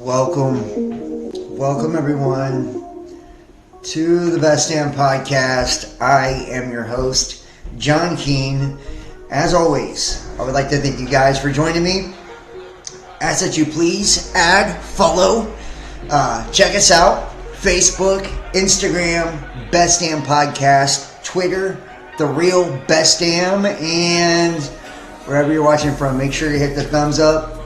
Welcome everyone to the Best Damn Podcast. I am your host, John Keane. As always, I would like to thank you guys for joining me. Ask that you please add, follow, check us out, Facebook, Instagram, Best Damn Podcast, Twitter, The Real Best Damn, and wherever you're watching from, make sure you hit the thumbs up,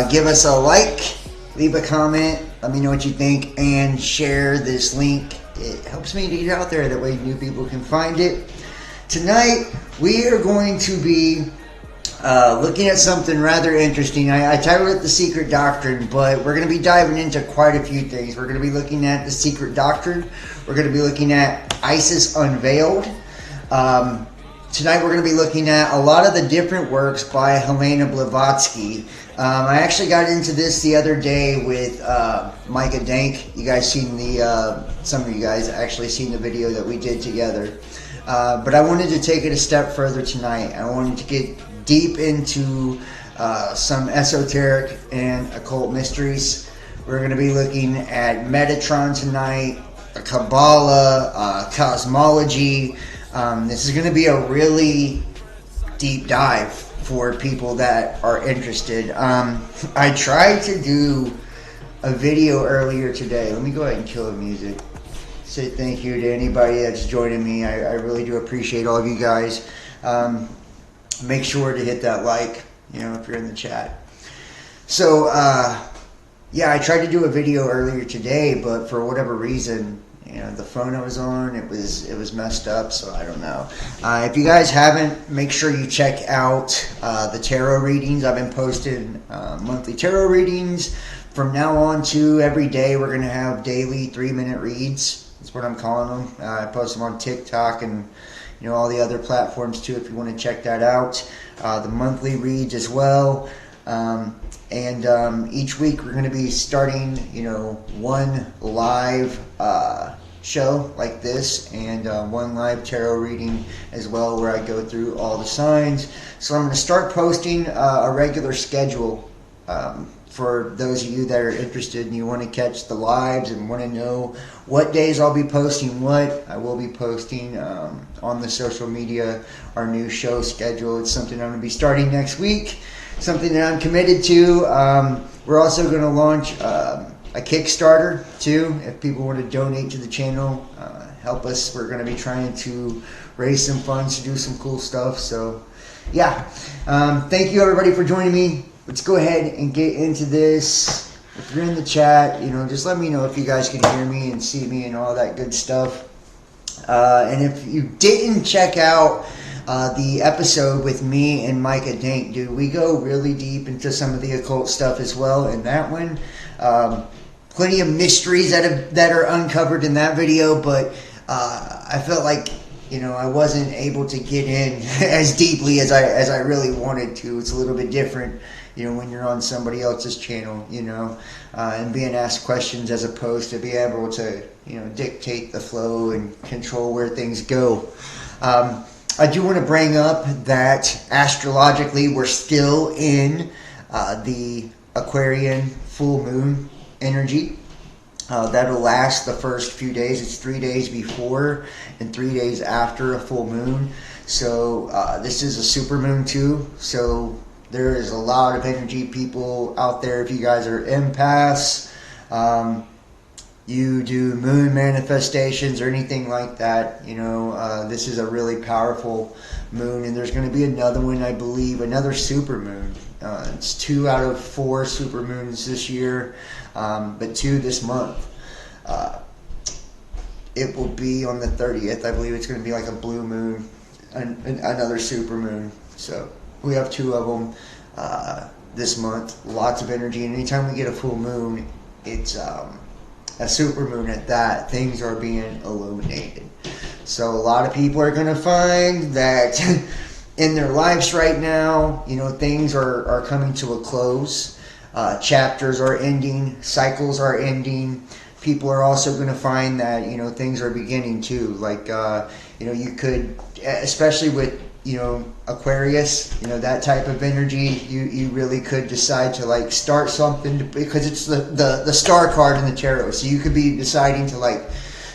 give us a like, leave a comment, let me know what you think, and share this link. It helps me to get out there, that way new people can find it. Tonight, we are going to be looking at something rather interesting. I titled it The Secret Doctrine, but we're going to be diving into quite a few things. We're going to be looking at The Secret Doctrine. We're going to be looking at ISIS Unveiled. Tonight we're going to be looking at a lot of the different works by Helena Blavatsky. I actually got into this the other day with Micah Dank. You guys seen some of you guys actually seen the video that we did together. But I wanted to take it a step further tonight. I wanted to get deep into some esoteric and occult mysteries. We're going to be looking at Metatron tonight, Kabbalah, cosmology. This is going to be a really deep dive for people that are interested. I tried to do a video earlier today. Let me go ahead and kill the music. Say thank you to anybody that's joining me. I really do appreciate all of you guys. Make sure to hit that like, if you're in the chat. So, yeah, I tried to do a video earlier today, but for whatever reason, the phone I was on, it was messed up, so I don't know. If you guys haven't, make sure you check out the tarot readings. I've been posting monthly tarot readings. From now on to every day, we're going to have daily 3-minute reads. That's what I'm calling them. I post them on TikTok and all the other platforms too, if you want to check that out. The monthly reads as well. And each week we're going to be starting, one live show like this, and one live tarot reading as well, where I go through all the signs. So I'm going to start posting a regular schedule for those of you that are interested and you want to catch the lives and want to know what days I'll be posting what. I will be posting on the social media our new show schedule. It's something I'm going to be starting next week, something that I'm committed to. We're also going to launch a Kickstarter too, if people want to donate to the channel, help us. We're going to be trying to raise some funds to do some cool stuff. So yeah, thank you everybody for joining me. Let's go ahead and get into this. If you're in the chat, just let me know if you guys can hear me and see me and all that good stuff. And if you didn't check out the episode with me and Micah Dank, dude, we go really deep into some of the occult stuff as well in that one. Plenty of mysteries that are uncovered in that video, but I felt like I wasn't able to get in as deeply as I really wanted to. It's a little bit different, when you're on somebody else's channel, and being asked questions as opposed to be able to dictate the flow and control where things go. I do want to bring up that astrologically we're still in the Aquarian full moon energy. That'll last the first few days. It's 3 days before and 3 days after a full moon. So this is a super moon too. So there is a lot of energy, people out there. If you guys are empaths, you do moon manifestations or anything like that, this is a really powerful moon. And there's going to be another one, I believe, another super moon. It's 2 out of 4 super moons this year, but 2 this month. It will be on the 30th. I believe it's going to be like a blue moon, another super moon. So we have 2 of them this month. Lots of energy. And anytime we get a full moon, it's a super moon at that. Things are being illuminated. So a lot of people are going to find that in their lives right now, things are coming to a close. Chapters are ending. Cycles are ending. People are also going to find that, things are beginning too. Like, you could, especially with Aquarius, that type of energy, you really could decide to like start something because it's the star card in the tarot. So you could be deciding to like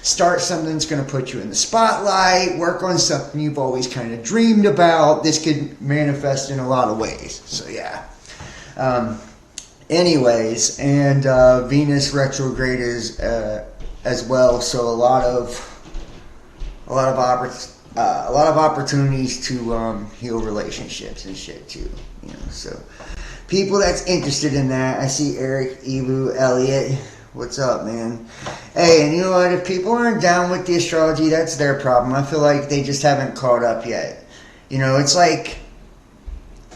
start something that's going to put you in the spotlight, work on something you've always kind of dreamed about. This could manifest in a lot of ways. So yeah. Anyways, and Venus retrograde is as well. So a lot of opportunities to heal relationships and shit too. So people that's interested in that. I see Eric, Evu, Elliot. What's up, man? Hey, and you know what? If people aren't down with the astrology, that's their problem. I feel like they just haven't caught up yet. It's like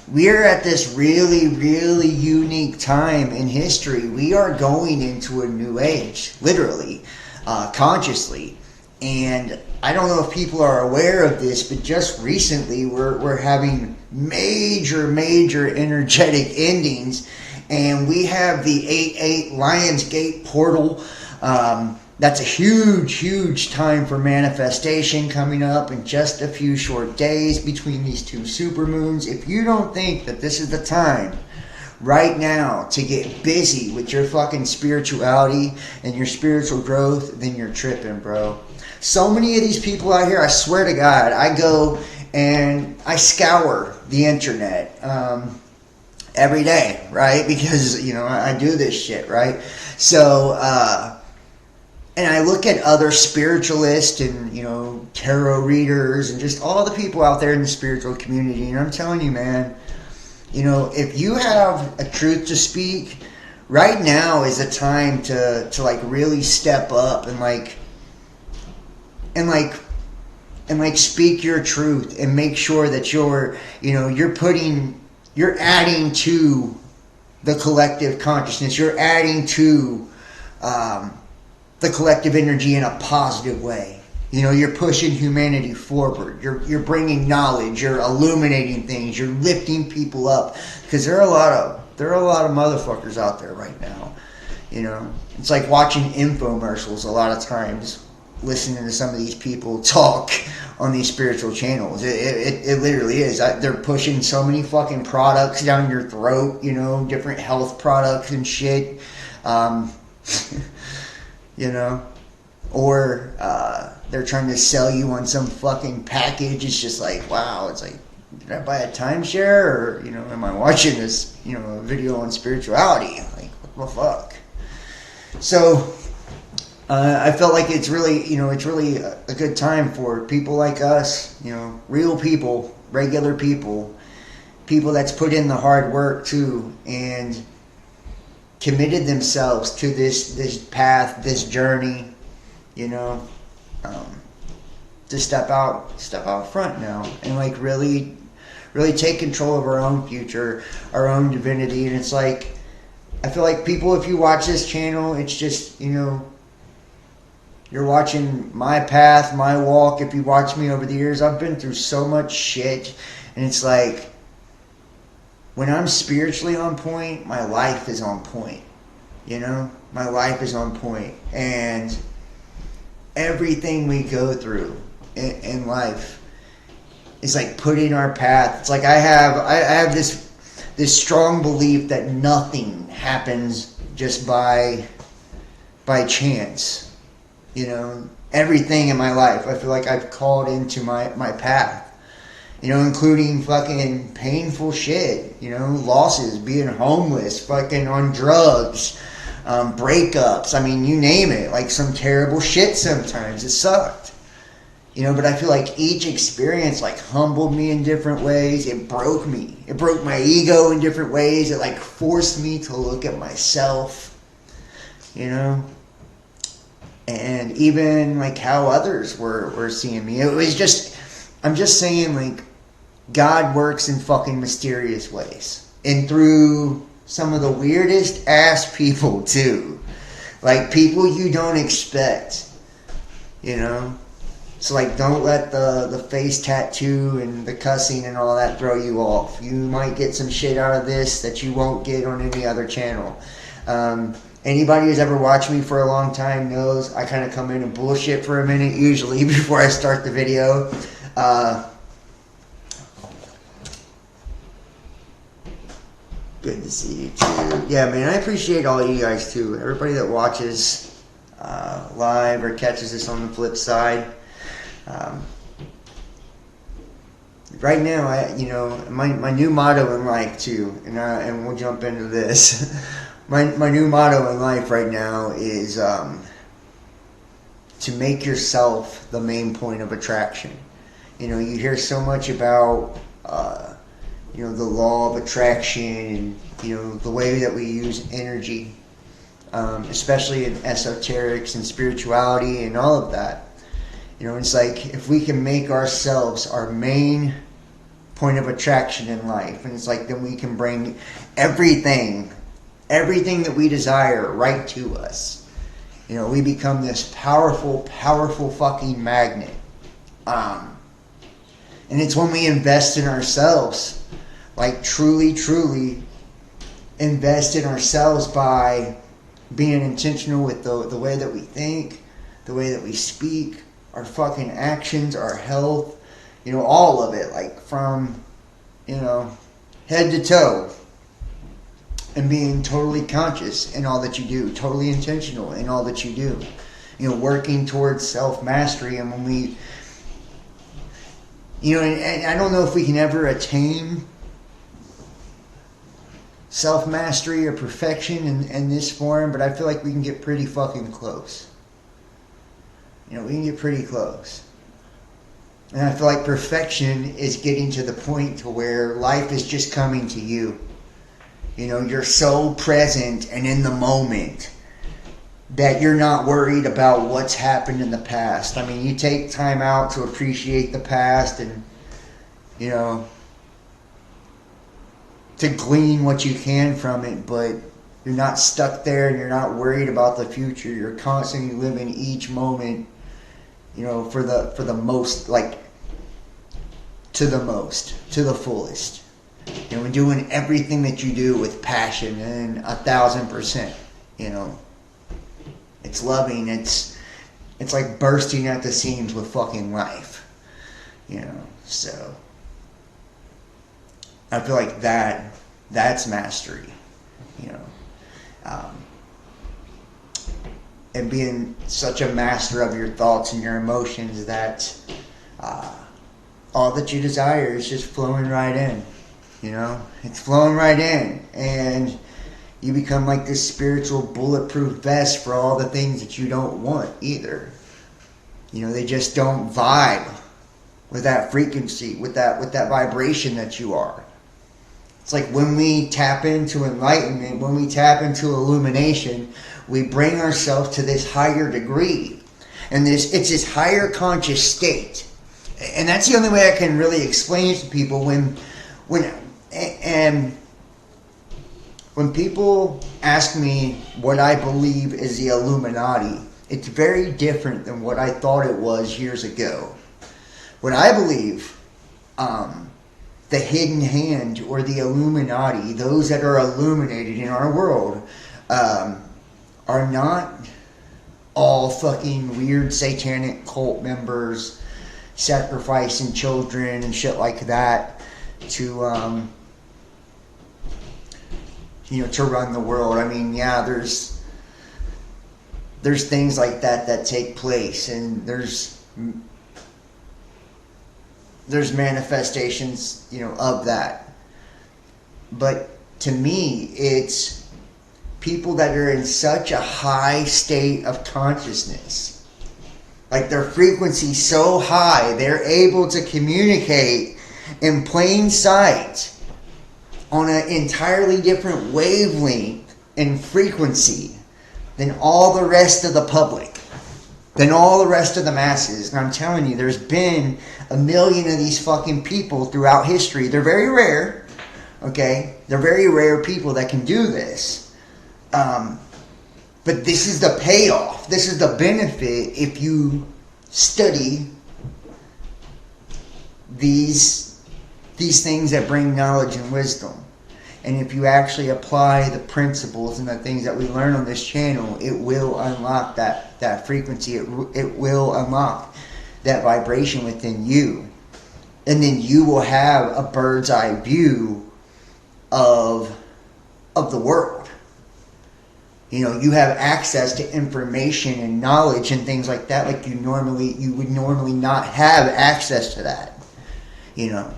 we're at this really, really unique time in history. We are going into a new age, literally, consciously. And I don't know if people are aware of this, but just recently we're having major energetic endings. And we have the 8-8 Lionsgate portal. That's a huge time for manifestation coming up in just a few short days between these two supermoons. If you don't think that this is the time right now to get busy with your fucking spirituality and your spiritual growth, then you're tripping, bro. So many of these people out here, I swear to God, I go and I scour the internet every day, right? Because, I do this shit, right? So, and I look at other spiritualists and, tarot readers and just all the people out there in the spiritual community. And I'm telling you, man, if you have a truth to speak, right now is a time to like really step up and speak your truth and make sure that you're adding to the collective consciousness. You're adding to the collective energy in a positive way. You're pushing humanity forward. You're bringing knowledge. You're illuminating things. You're lifting people up, because there are a lot of motherfuckers out there right now. It's like watching infomercials a lot of times, listening to some of these people talk on these spiritual channels. It literally is. They're pushing so many fucking products down your throat, different health products and shit. Or they're trying to sell you on some fucking package. It's just like, wow, it's like, did I buy a timeshare, or, am I watching this, a video on spirituality? Like, what the fuck? So, I felt like it's really a good time for people like us, real people, regular people that's put in the hard work too, and committed themselves to this path, this journey, to step out front now and like really take control of our own future, our own divinity. And it's like, I feel like people, if you watch this channel, it's just, you're watching my path, my walk. If you watch me over the years, I've been through so much shit. And it's like, when I'm spiritually on point, my life is on point. My life is on point. And everything we go through in life is like putting our path. It's like I have this strong belief that nothing happens just by chance. Everything in my life, I feel like I've called into my path, including fucking painful shit, losses, being homeless, fucking on drugs, breakups. I mean, you name it, like some terrible shit sometimes. It sucked, but I feel like each experience like humbled me in different ways. It broke me. It broke my ego in different ways. It like forced me to look at myself, and even like how others were seeing me. It was just, I'm just saying, like, God works in fucking mysterious ways. And through some of the weirdest ass people too. Like people you don't expect. So like, don't let the face tattoo and the cussing and all that throw you off. You might get some shit out of this that you won't get on any other channel. Anybody who's ever watched me for a long time knows I kind of come in and bullshit for a minute usually before I start the video. Good to see you too. Yeah, man, I appreciate all you guys too. Everybody that watches live or catches this on the flip side. Right now, my new motto in life too, and we'll jump into this. My new motto in life right now is to make yourself the main point of attraction. You hear so much about the law of attraction and the way that we use energy, especially in esoterics and spirituality and all of that. It's like if we can make ourselves our main point of attraction in life, and it's like then we can bring everything that we desire right to us. We become this powerful fucking magnet. And it's when we invest in ourselves, like truly invest in ourselves by being intentional with the way that we think, the way that we speak, our fucking actions, our health, all of it, like from, head to toe, and being totally conscious in all that you do, totally intentional in all that you do, working towards self-mastery. And when we, and I don't know if we can ever attain self-mastery or perfection in this form, but I feel like we can get pretty fucking close. We can get pretty close. And I feel like perfection is getting to the point to where life is just coming to you. You're so present and in the moment that you're not worried about what's happened in the past. I mean, you take time out to appreciate the past and, to glean what you can from it, but you're not stuck there and you're not worried about the future. You're constantly living each moment, for the most, like, to the fullest. And doing everything that you do with passion and 1,000%. It's loving. It's like bursting at the seams with fucking life. So I feel like that's mastery. And being such a master of your thoughts and your emotions that all that you desire is just flowing right in. It's flowing right in, and you become like this spiritual bulletproof vest for all the things that you don't want either. They just don't vibe with that frequency, with that vibration that you are. It's like when we tap into enlightenment, when we tap into illumination, we bring ourselves to this higher degree, and it's this higher conscious state. And that's the only way I can really explain it to people when people ask me what I believe is the Illuminati, it's very different than what I thought it was years ago. What I believe, the hidden hand or the Illuminati, those that are illuminated in our world, are not all fucking weird satanic cult members sacrificing children and shit like that to to run the world. I mean, yeah, there's things like that take place, and there's manifestations, of that. But to me, it's people that are in such a high state of consciousness, like their frequency so high, they're able to communicate in plain sight on an entirely different wavelength and frequency than all the rest of the public, than all the rest of the masses. And I'm telling you, there's been 1 million of these fucking people throughout history. They're very rare, okay? They're very rare people that can do this. But this is the payoff. This is the benefit if you study these things that bring knowledge and wisdom. And if you actually apply the principles and the things that we learn on this channel, it will unlock that frequency. It will unlock that vibration within you. And then you will have a bird's eye view of of the world. You know, you have access to information and knowledge and things like that, like you would normally not have access to that. You know,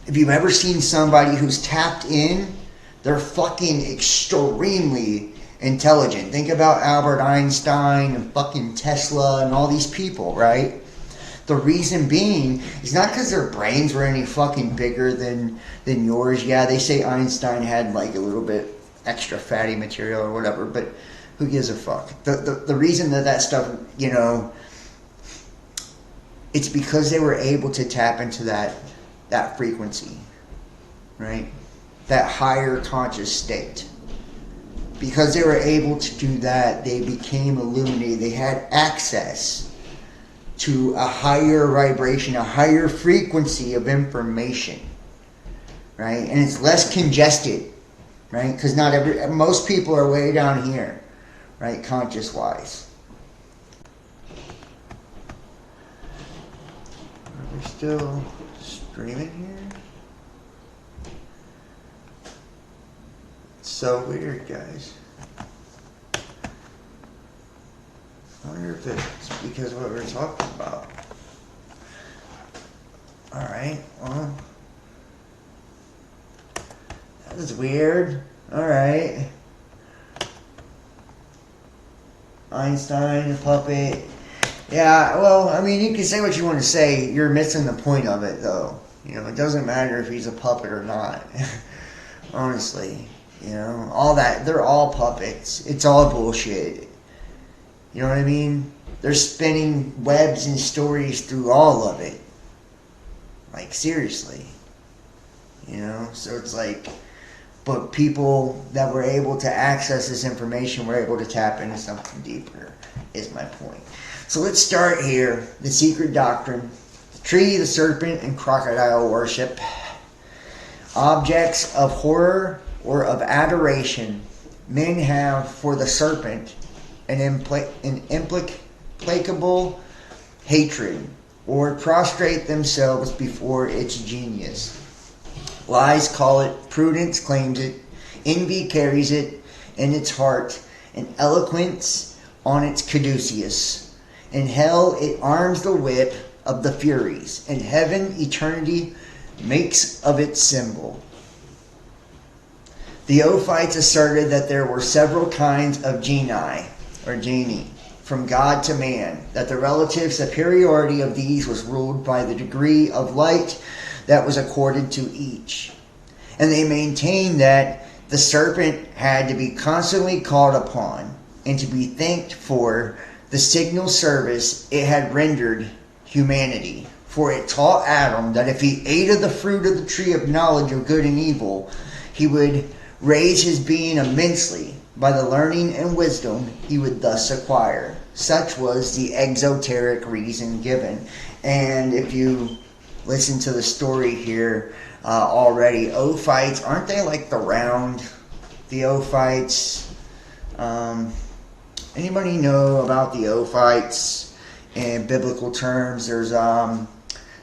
if you've ever seen somebody who's tapped in, they're fucking extremely intelligent. Think about Albert Einstein and fucking Tesla and all these people, right? The reason being is not because their brains were any fucking bigger than yours. Yeah, they say Einstein had like a little bit extra fatty material or whatever, but who gives a fuck? The reason that stuff, you know, it's because they were able to tap into that frequency, right? That higher conscious state. Because they were able to do that, they became illuminated. They had access to a higher vibration, a higher frequency of information, right? And it's less congested, right? Because most people are way down here, right? Conscious-wise. Are we still streaming here? It's so weird, guys. I wonder if it's because of what we're talking about. Alright, well. That was weird. Alright. Einstein, a puppet. Yeah, well, I mean, you can say what you want to say. You're missing the point of it, though. You know, it doesn't matter if he's a puppet or not. Honestly. You know, all that. They're all puppets. It's all bullshit. You know what I mean? They're spinning webs and stories through all of it. Like, seriously. You know? So it's like, but people that were able to access this information were able to tap into something deeper, is my point. So let's start here. The Secret Doctrine. The tree, the serpent, and crocodile worship. Objects of horror or of adoration men have for the serpent an implacable hatred, or prostrate themselves before its genius. Lies call it, prudence claims it, envy carries it in its heart, and eloquence on its caduceus. In hell it arms the whip of the furies, in heaven eternity makes of its symbol. The Ophites asserted that there were several kinds of genii, or genie, from God to man, that the relative superiority of these was ruled by the degree of light that was accorded to each. And they maintained that the serpent had to be constantly called upon and to be thanked for the signal service it had rendered humanity. For it taught Adam that if he ate of the fruit of the tree of knowledge of good and evil, he would raise his being immensely by the learning and wisdom he would thus acquire. Such was the exoteric reason given. And if you listen to the story here already, Ophites, aren't they like the round? The Ophites. Anybody know about the Ophites in biblical terms? There's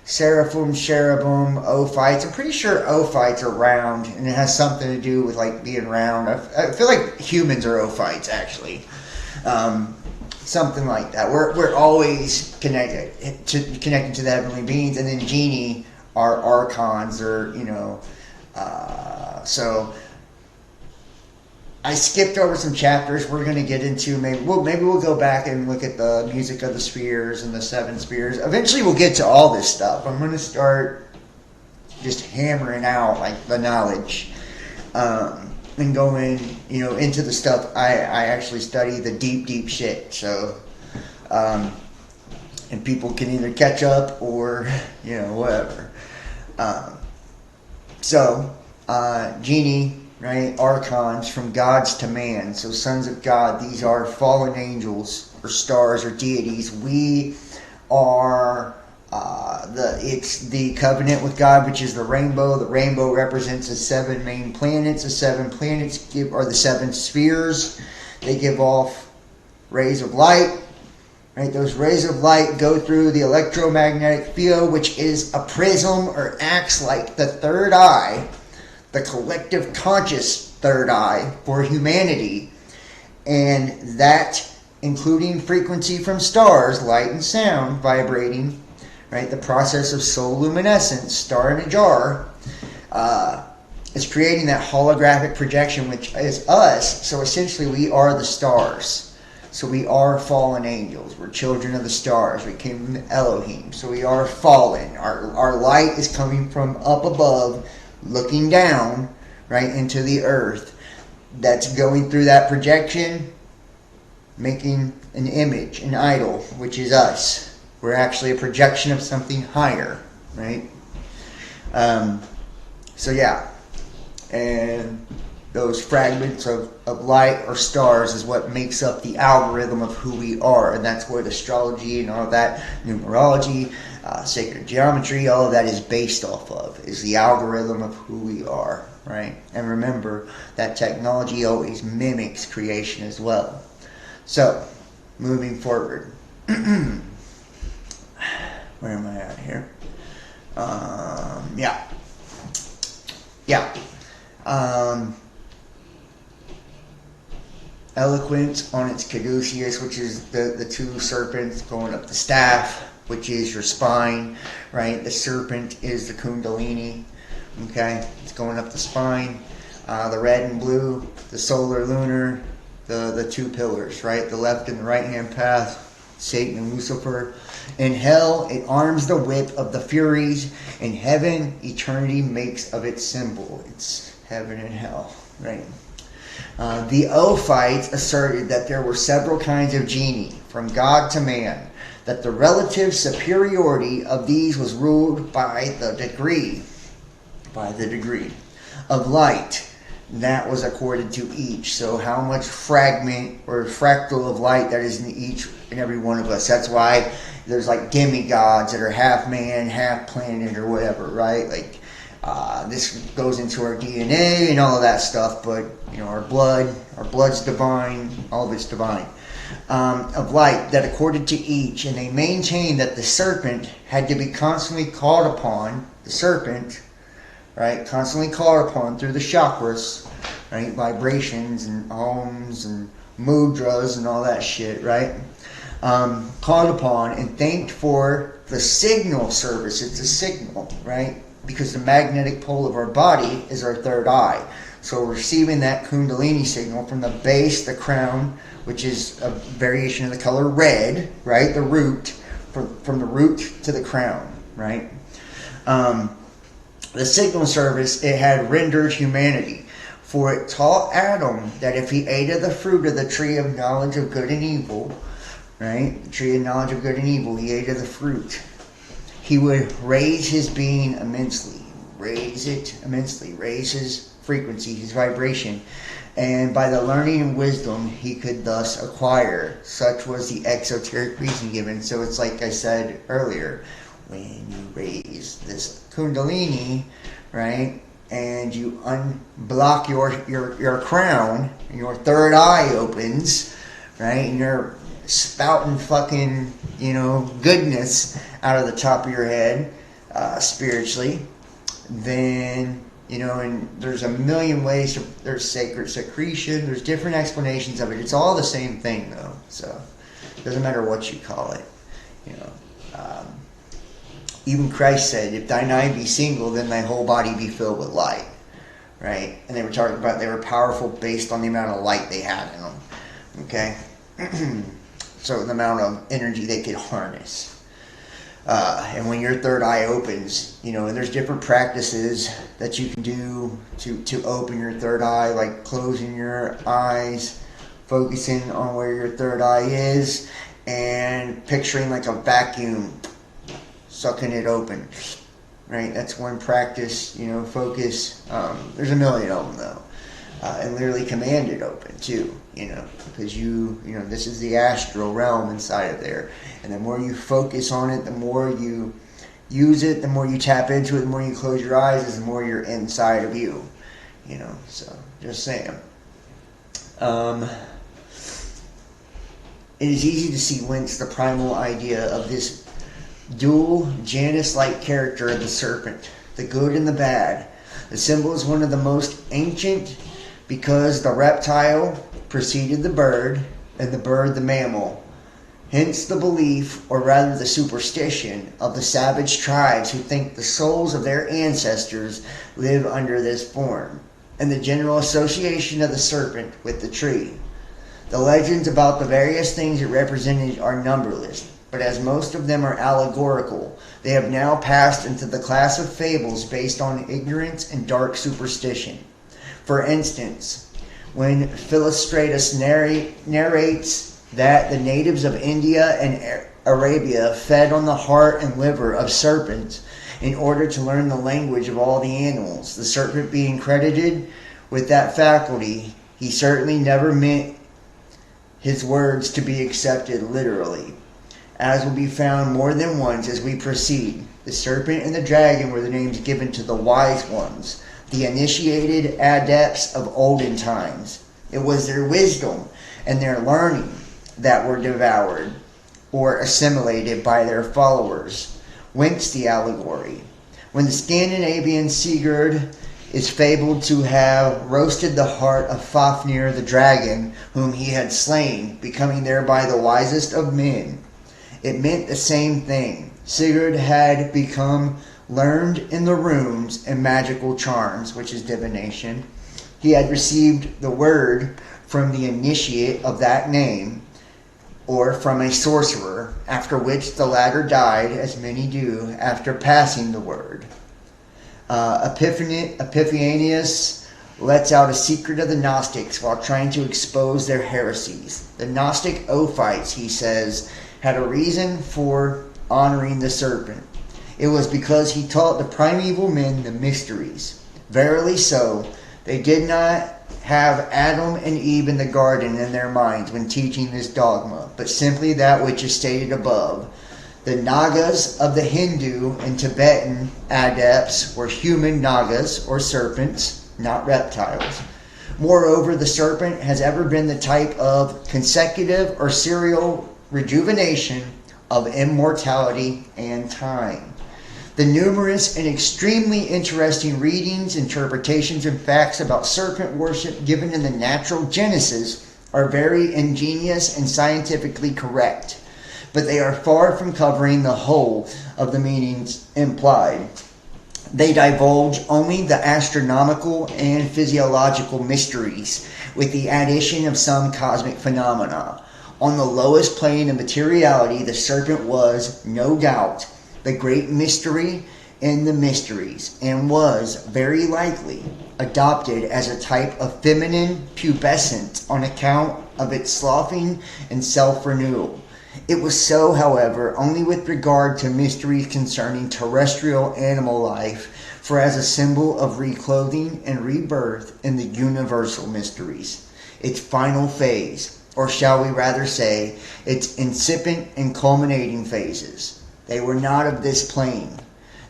seraphim, cherubim, Ophites. I'm pretty sure Ophites are round, and it has something to do with like being round. I feel like humans are Ophites, actually. Something like that. We're always connected to the heavenly beings, and then genie are archons, or so. I skipped over some chapters. We're going to get into maybe we'll go back and look at the music of the spheres and the seven spheres. Eventually, we'll get to all this stuff. I'm going to start just hammering out like the knowledge and going into the stuff I actually study, the deep shit. So, and people can either catch up or whatever. Genie. Right, archons, from gods to man. So sons of God, these are fallen angels or stars or deities. We are it's the covenant with God, which is the rainbow. The rainbow represents the seven main planets. The seven planets are the seven spheres. They give off rays of light. Right, those rays of light go through the electromagnetic field, which is a prism or acts like the third eye. the collective conscious third eye for humanity. And that, including frequency from stars, light and sound vibrating, right? The process of soul luminescence, star in a jar, is creating that holographic projection, which is us. So essentially we are the stars. So we are fallen angels. We're children of the stars. We came from Elohim. So we are fallen. Our light is coming from up above, looking down, right, into the earth. That's going through that projection, making an image, an idol, which is us. We're actually a projection of something higher, right? So yeah. And those fragments of light or stars is what makes up the algorithm of who we are. And that's what astrology and all of that, numerology, sacred geometry, all of that is based off of, is the algorithm of who we are, right? And remember that technology always mimics creation as well. So, moving forward. Where am I at here? Eloquence on its caduceus, which is the two serpents going up the staff, which is your spine, right? The serpent is the kundalini, okay? It's going up the spine. The red and blue, the solar lunar, the two pillars, right? The left and the right hand path, Satan and Lucifer. In hell, it arms the whip of the Furies. In heaven, eternity makes of its symbol. It's heaven and hell, right? The Ophites asserted that there were several kinds of genie, from God to man, that the relative superiority of these was ruled by the degree of light that was accorded to each. So how much fragment or fractal of light that is in each and every one of us. That's why there's like demigods that are half man, half planet or whatever, right? Like this goes into our DNA and all of that stuff, but you know, our blood's divine, all of it's divine, of light that accorded to each. And they maintained that the serpent had to be constantly called upon, the serpent, right, constantly called upon through the chakras, right, vibrations and ohms and mudras and all that shit, right, called upon and thanked for the signal service. It's a signal, right? Because the magnetic pole of our body is our third eye. So we're receiving that kundalini signal from the base, the crown, which is a variation of the color red, right? The root, from the root to the crown, right? The signal service, it had rendered humanity. For it taught Adam that if he ate of the fruit of the tree of knowledge of good and evil, right? The tree of knowledge of good and evil, he ate of the fruit. He would raise his being immensely, raise his frequency, his vibration, and by the learning and wisdom he could thus acquire. Such was the exoteric reason given. So it's like I said earlier, when you raise this kundalini, right, and you unblock your crown, and your third eye opens, right, and you're spouting fucking, goodness out of the top of your head, spiritually, then, and there's a million ways there's sacred secretion, there's different explanations of it. It's all the same thing, though, so it doesn't matter what you call it, even Christ said, if thine eye be single, then thy whole body be filled with light, right? And they were talking about they were powerful based on the amount of light they had in them, okay? So the amount of energy they could harness. And when your third eye opens, and there's different practices that you can do to open your third eye, like closing your eyes, focusing on where your third eye is, and picturing like a vacuum, sucking it open, right? That's one practice, focus. There's a million of them, though. And literally command it open, too, because this is the astral realm inside of there. And the more you focus on it, the more you use it, the more you tap into it, the more you close your eyes, the more you're inside of you, so just saying. It is easy to see whence the primal idea of this dual Janus-like character of the serpent, the good and the bad, The symbol is one of the most ancient because the reptile preceded the bird and the bird the mammal. Hence the belief, or rather the superstition, of the savage tribes who think the souls of their ancestors live under this form, and the general association of the serpent with the tree. The legends about the various things it represented are numberless, but as most of them are allegorical, they have now passed into the class of fables based on ignorance and dark superstition. For instance, when Philostratus narrates that the natives of India and Arabia fed on the heart and liver of serpents in order to learn the language of all the animals, the serpent being credited with that faculty, he certainly never meant his words to be accepted literally, as will be found more than once as we proceed. The serpent and the dragon were the names given to the wise ones, the initiated adepts of olden times. It was their wisdom and their learning that were devoured or assimilated by their followers, whence the allegory. When the Scandinavian Sigurd is fabled to have roasted the heart of Fafnir the dragon, whom he had slain, becoming thereby the wisest of men, it meant the same thing. Sigurd had become learned in the runes and magical charms, which is divination. He had received the word from the initiate of that name, or from a sorcerer, after which the latter died, as many do, after passing the word. Epiphanius lets out a secret of the Gnostics while trying to expose their heresies. The Gnostic Ophites, he says, had a reason for honoring the serpent. It was because he taught the primeval men the mysteries. Verily so, they did not have Adam and Eve in the garden in their minds when teaching this dogma, but simply that which is stated above. The Nagas of the Hindu and Tibetan adepts were human Nagas, or serpents, not reptiles. Moreover, the serpent has ever been the type of consecutive or serial rejuvenation of immortality and time. The numerous and extremely interesting readings, interpretations, and facts about serpent worship given in the natural Genesis are very ingenious and scientifically correct, but they are far from covering the whole of the meanings implied. They divulge only the astronomical and physiological mysteries, with the addition of some cosmic phenomena. On the lowest plane of materiality, the serpent was, no doubt, the great mystery in the mysteries, and was, very likely, adopted as a type of feminine pubescent on account of its sloughing and self-renewal. It was so, however, only with regard to mysteries concerning terrestrial animal life, for as a symbol of reclothing and rebirth in the universal mysteries, its final phase, or shall we rather say, its incipient and culminating phases. They were not of this plane.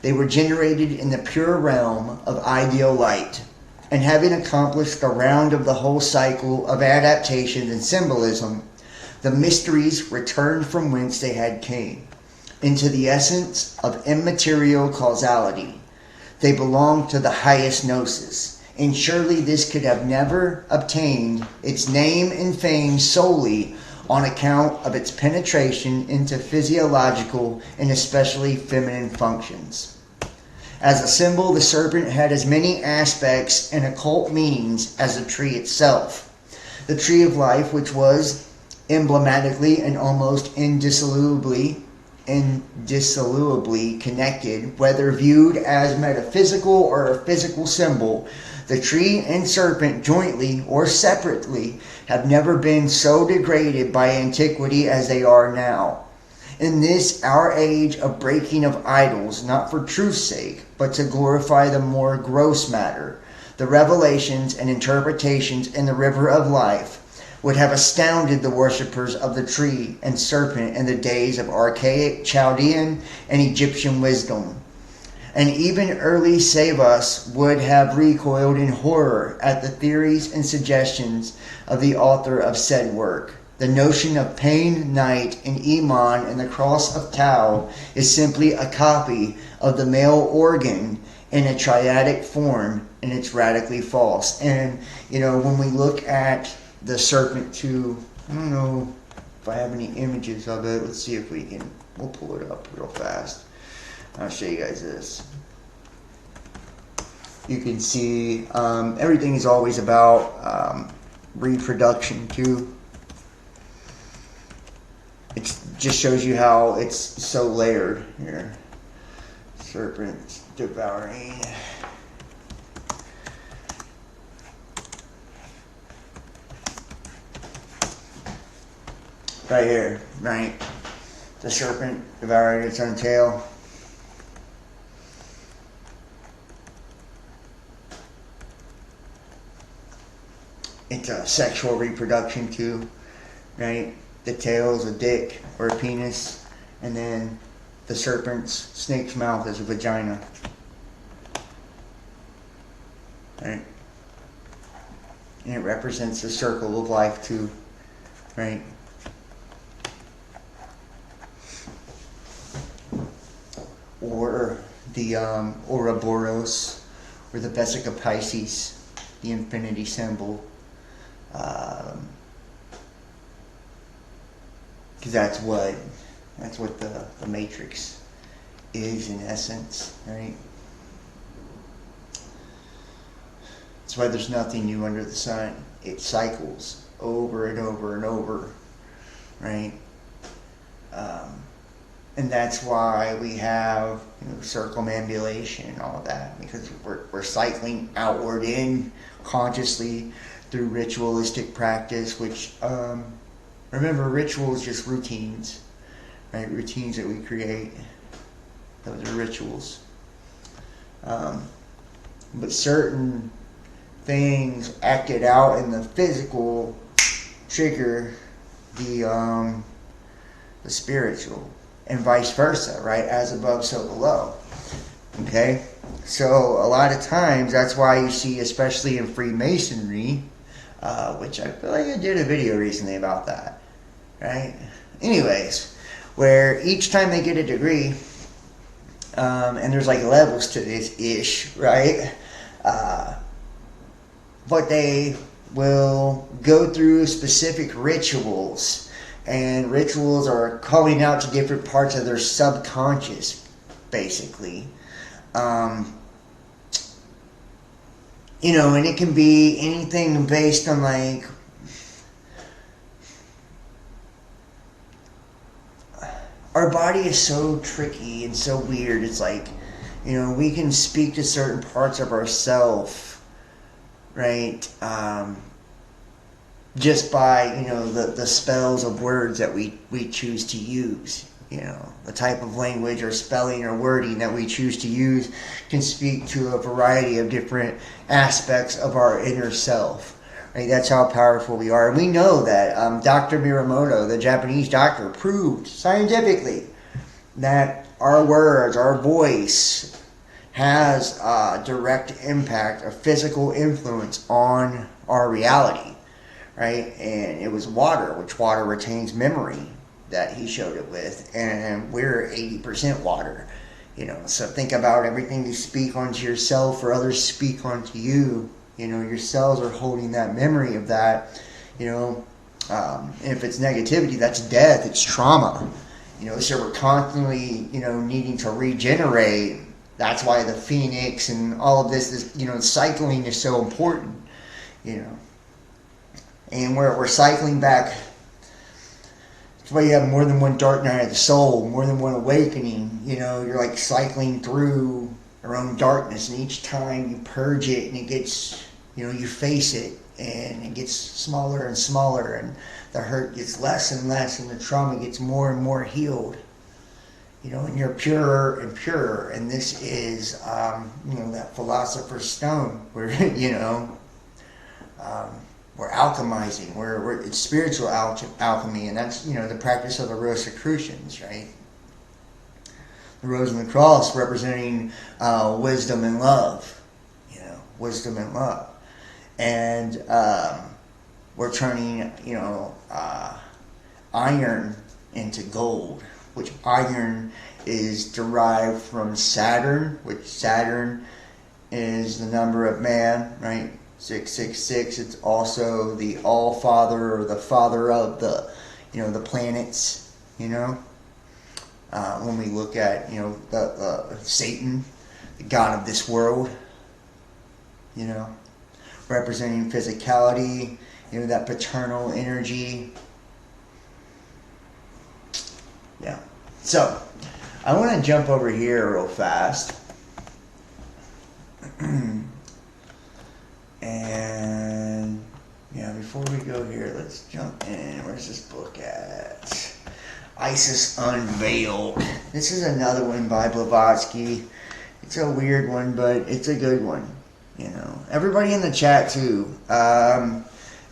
They were generated in the pure realm of ideal light, and having accomplished the round of the whole cycle of adaptation and symbolism, the mysteries returned from whence they had came, into the essence of immaterial causality. They belonged to the highest gnosis, and surely this could have never obtained its name and fame solely on account of its penetration into physiological and especially feminine functions. As a symbol, the serpent had as many aspects and occult meanings as the tree itself. The tree of life, which was emblematically and almost indissolubly connected, whether viewed as metaphysical or a physical symbol, the tree and serpent, jointly or separately, have never been so degraded by antiquity as they are now. In this our age of breaking of idols, not for truth's sake, but to glorify the more gross matter, the revelations and interpretations in the river of life would have astounded the worshippers of the tree and serpent in the days of archaic Chaldean and Egyptian wisdom. And even early Savas would have recoiled in horror at the theories and suggestions of the author of said work. The notion of pain, night, and Iman and the cross of Tau is simply a copy of the male organ in a triadic form, and it's radically false. And, when we look at the serpent too, I don't know if I have any images of it. Let's see if we'll pull it up real fast. I'll show you guys this. You can see everything is always about reproduction too. It just shows you how it's so layered here. Serpent devouring. Right here, right? The serpent devouring its own tail. It's a sexual reproduction too, right? The tail is a dick or a penis, and then the snake's mouth is a vagina. Right? And it represents the circle of life too, right? Or the Ouroboros, or the Vesica Pisces, the infinity symbol. Because that's what the matrix is in essence, right? That's why there's nothing new under the sun. It cycles over and over and over, right? And that's why we have circumambulation and all that, because we're cycling outward in consciously through ritualistic practice, which remember, ritual is just routines, right? Routines that we create. Those are rituals. But certain things acted out in the physical trigger the spiritual, and vice versa, right? As above, so below. Okay? So a lot of times, that's why you see, especially in Freemasonry, which I feel like I did a video recently about that, right? Anyways, where each time they get a degree, and there's like levels to this ish, right? But they will go through specific rituals, and rituals are calling out to different parts of their subconscious, basically. And it can be anything based on like our body is so tricky and so weird. It's like, we can speak to certain parts of ourselves, right? Just by, the spells of words that we choose to use. The type of language or spelling or wording that we choose to use can speak to a variety of different aspects of our inner self. Right? That's how powerful we are. And we know that Dr. Miramoto, the Japanese doctor, proved scientifically that our words, our voice, has a direct impact, a physical influence on our reality. Right? And it was water, which water retains memory, that he showed it with, and we're 80% water. So think about everything you speak onto yourself or others speak onto you. Your cells are holding that memory of that. And if it's negativity, that's death, it's trauma. So we're constantly, needing to regenerate. That's why the phoenix and all of this is, cycling is so important. And we're cycling back. That's why you have more than one dark night of the soul, more than one awakening. You're like cycling through your own darkness, and each time you purge it, and it gets, you face it, and it gets smaller and smaller, and the hurt gets less and less, and the trauma gets more and more healed. And you're purer and purer, and this is, that philosopher's stone, where, we're alchemizing. It's spiritual alchemy, and that's the practice of the Rosicrucians, right? The rose and the cross representing wisdom and love, wisdom and love, and we're turning iron into gold, which iron is derived from Saturn, which Saturn is the number of man, right? 666. It's also the All Father, or the Father of the, the planets. When we look at the Satan, the god of this world, representing physicality, that paternal energy. Yeah. So I want to jump over here real fast. And before we go here, let's jump in. Where's this book at? Isis Unveiled. This is another one by Blavatsky. It's a weird one, but it's a good one. Everybody in the chat too.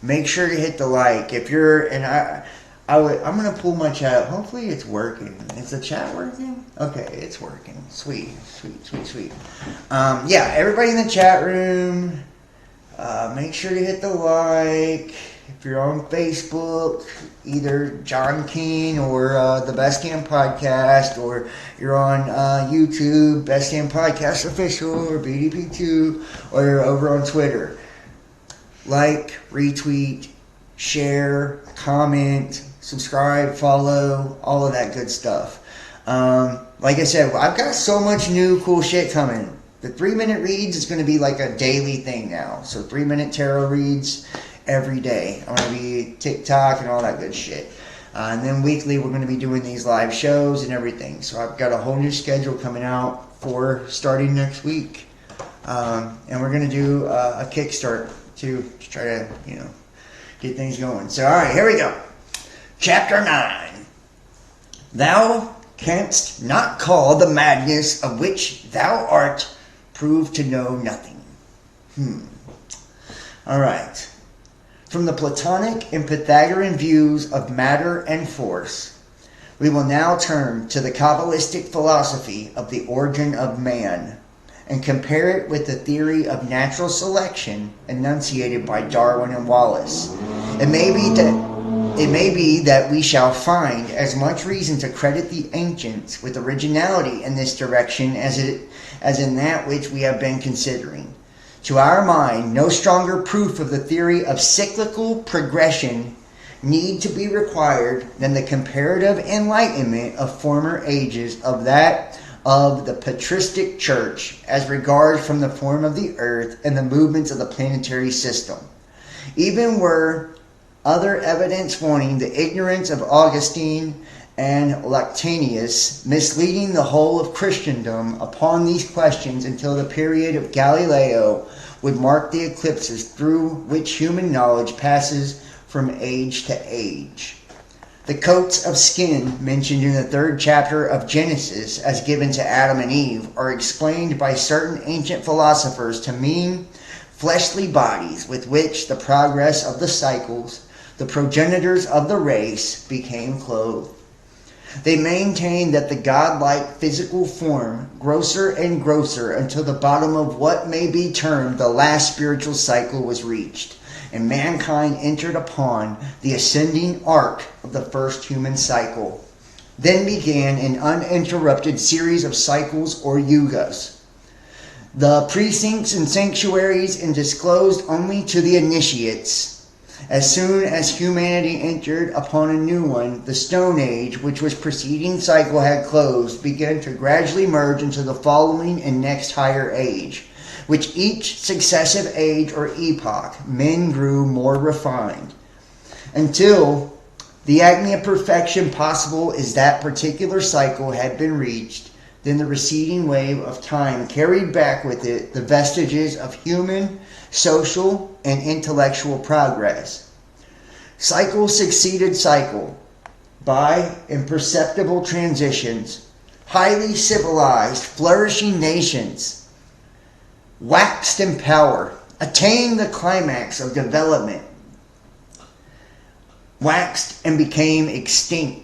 Make sure to hit the like. If you're, and I'm gonna pull my chat. Hopefully it's working. Is the chat working? Okay, it's working. Sweet. Everybody in the chat room, make sure to hit the like. If you're on Facebook, either John Keane or the Best Damn Podcast, or you're on YouTube, Best Damn Podcast Official, or BDP2, or you're over on Twitter. Like, retweet, share, comment, subscribe, follow, all of that good stuff. Like I said, I've got so much new cool shit coming. The 3-minute reads is going to be like a daily thing now. So 3-minute tarot reads every day. I'm going to be TikTok and all that good shit. And then weekly we're going to be doing these live shows and everything. So I've got a whole new schedule coming out for starting next week. And we're going to do a Kickstart to try to, get things going. So, all right, here we go. Chapter 9. Thou canst not call the madness of which thou art prove to know nothing. All right. From the Platonic and Pythagorean views of matter and force, we will now turn to the Kabbalistic philosophy of the origin of man and compare it with the theory of natural selection enunciated by Darwin and Wallace. It may be that we shall find as much reason to credit the ancients with originality in this direction as in that which we have been considering. To our mind, no stronger proof of the theory of cyclical progression need to be required than the comparative enlightenment of former ages of that of the patristic church as regards from the form of the earth and the movements of the planetary system. Even were other evidence wanting, the ignorance of Augustine and Lactantius misleading the whole of Christendom upon these questions until the period of Galileo would mark the eclipses through which human knowledge passes from age to age. The coats of skin mentioned in the 3rd chapter of Genesis as given to Adam and Eve are explained by certain ancient philosophers to mean fleshly bodies with which the progress of the cycles, the progenitors of the race, became clothed. They maintain that the godlike physical form, grosser and grosser until the bottom of what may be termed the last spiritual cycle was reached, and mankind entered upon the ascending arc of the first human cycle. Then began an uninterrupted series of cycles or yugas. The precincts and sanctuaries and disclosed only to the initiates. As soon as humanity entered upon a new one, the Stone Age, which was preceding cycle had closed, began to gradually merge into the following and next higher age, which each successive age or epoch, men grew more refined, until the acme of perfection possible is that particular cycle had been reached. Then the receding wave of time carried back with it the vestiges of human, social, and intellectual progress. Cycle succeeded cycle by imperceptible transitions. Highly civilized, flourishing nations waxed in power, attained the climax of development, waxed and became extinct.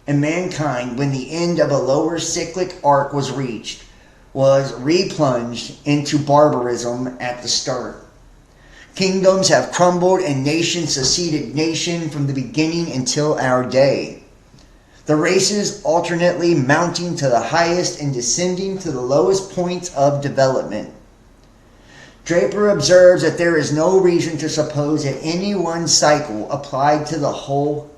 And mankind, when the end of a lower cyclic arc was reached, was replunged into barbarism at the start. Kingdoms have crumbled and nation succeeded nation from the beginning until our day. The races alternately mounting to the highest and descending to the lowest points of development. Draper observes that there is no reason to suppose that any one cycle applied to the whole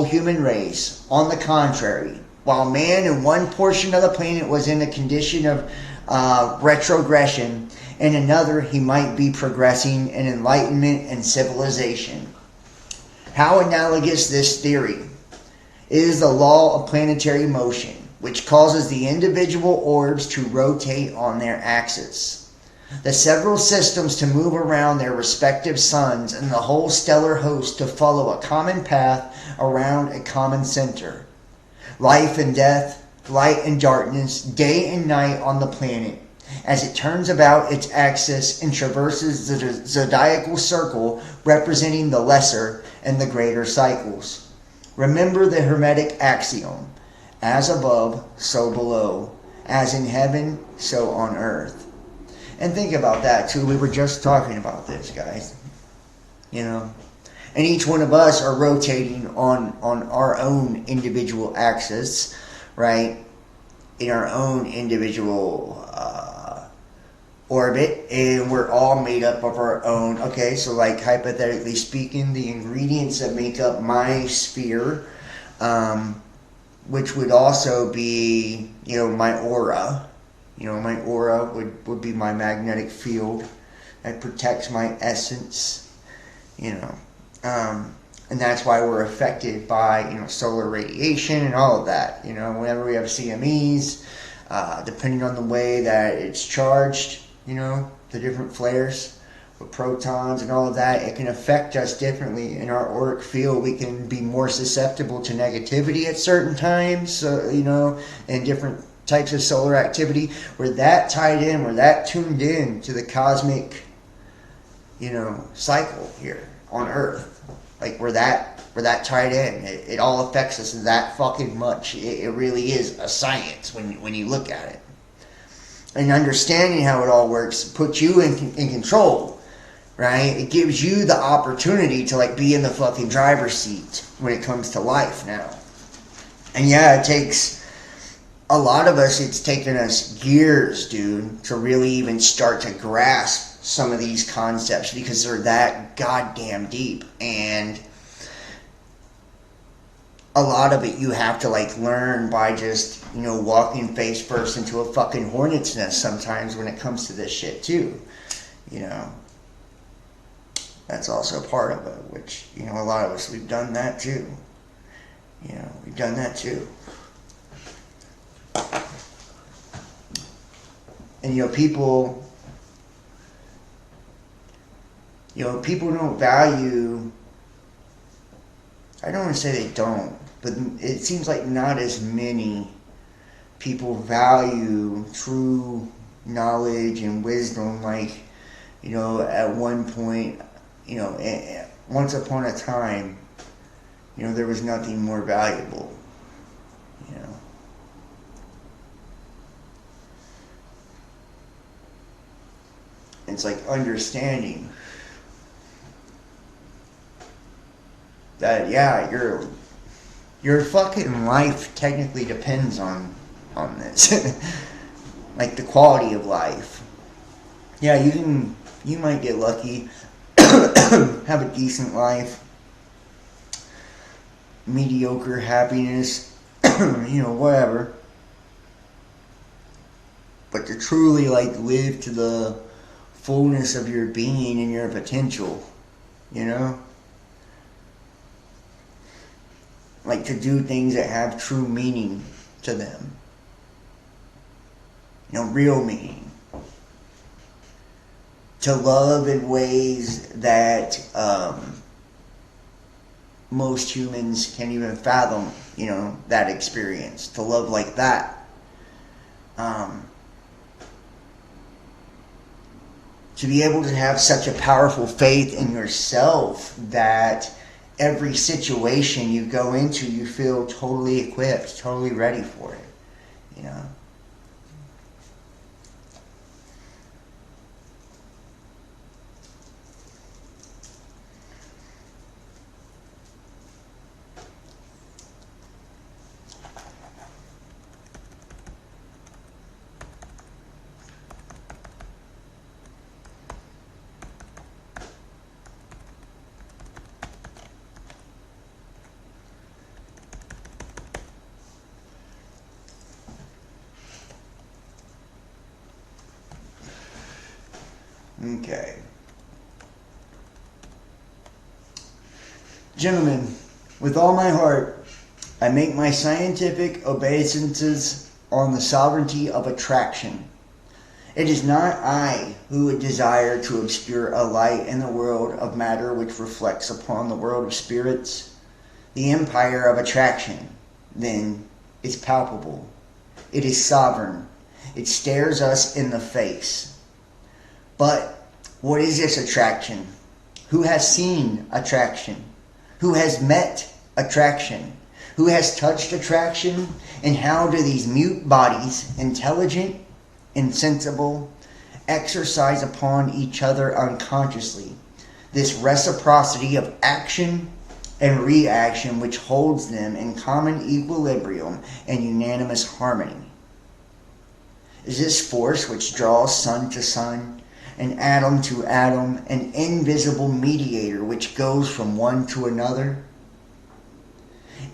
human race. On the contrary, while man in one portion of the planet was in a condition of retrogression, in another he might be progressing in enlightenment and civilization. How analogous this theory is the law of planetary motion, which causes the individual orbs to rotate on their axis, the several systems to move around their respective suns, and the whole stellar host to follow a common path around a common center. Life and death, light and darkness, day and night on the planet, as it turns about its axis and traverses the zodiacal circle representing the lesser and the greater cycles. Remember the Hermetic axiom, as above, so below, as in heaven, so on earth. And think about that too. We were just talking about this, guys. You know, and each one of us are rotating on our own individual axis, right? In our own individual orbit, and we're all made up of our own. Okay, so like hypothetically speaking, the ingredients that make up my sphere, which would also be, you know, my aura. You know, my aura would be my magnetic field that protects my essence, you know. And that's why we're affected by, you know, solar radiation and all of that. You know, whenever we have CMEs, depending on the way that it's charged, you know, the different flares with protons and all of that, it can affect us differently. In our auric field, we can be more susceptible to negativity at certain times, you know, and different types of solar activity. We're that tied in, we're that tuned in to the cosmic, you know, cycle here on Earth. Like we're that tied in. It all affects us that fucking much. It really is a science when you look at it. And understanding how it all works puts you in control, right? It gives you the opportunity to like be in the fucking driver's seat when it comes to life now. And yeah, it takes a lot of us, it's taken us years, dude, to really even start to grasp some of these concepts because they're that goddamn deep. And a lot of it you have to like learn by just, you know, walking face first into a fucking hornet's nest sometimes when it comes to this shit too. You know, that's also part of it, which, you know, a lot of us, we've done that too. You know, we've done that too. And, you know, people don't value, I don't want to say they don't, but it seems like not as many people value true knowledge and wisdom like, you know, at one point, you know, once upon a time, you know, there was nothing more valuable, you know. It's like understanding that, yeah, your fucking life technically depends on this. Like the quality of life. Yeah, you might get lucky, have a decent life, mediocre happiness, you know, whatever. But to truly like live to the fullness of your being and your potential, you know? Like to do things that have true meaning to them. You know, real meaning. To love in ways that most humans can't even fathom, you know, that experience. To love like that. To be able to have such a powerful faith in yourself that every situation you go into, you feel totally equipped, totally ready for it, you know. Okay. Gentlemen, with all my heart, I make my scientific obeisances on the sovereignty of attraction. It is not I who would desire to obscure a light in the world of matter which reflects upon the world of spirits. The empire of attraction, then, is palpable. It is sovereign. It stares us in the face. But what is this attraction? Who has seen attraction? Who has met attraction? Who has touched attraction? And how do these mute bodies, intelligent, insensible, exercise upon each other unconsciously this reciprocity of action and reaction which holds them in common equilibrium and unanimous harmony? Is this force which draws sun to sun, and atom to atom, an invisible mediator which goes from one to another?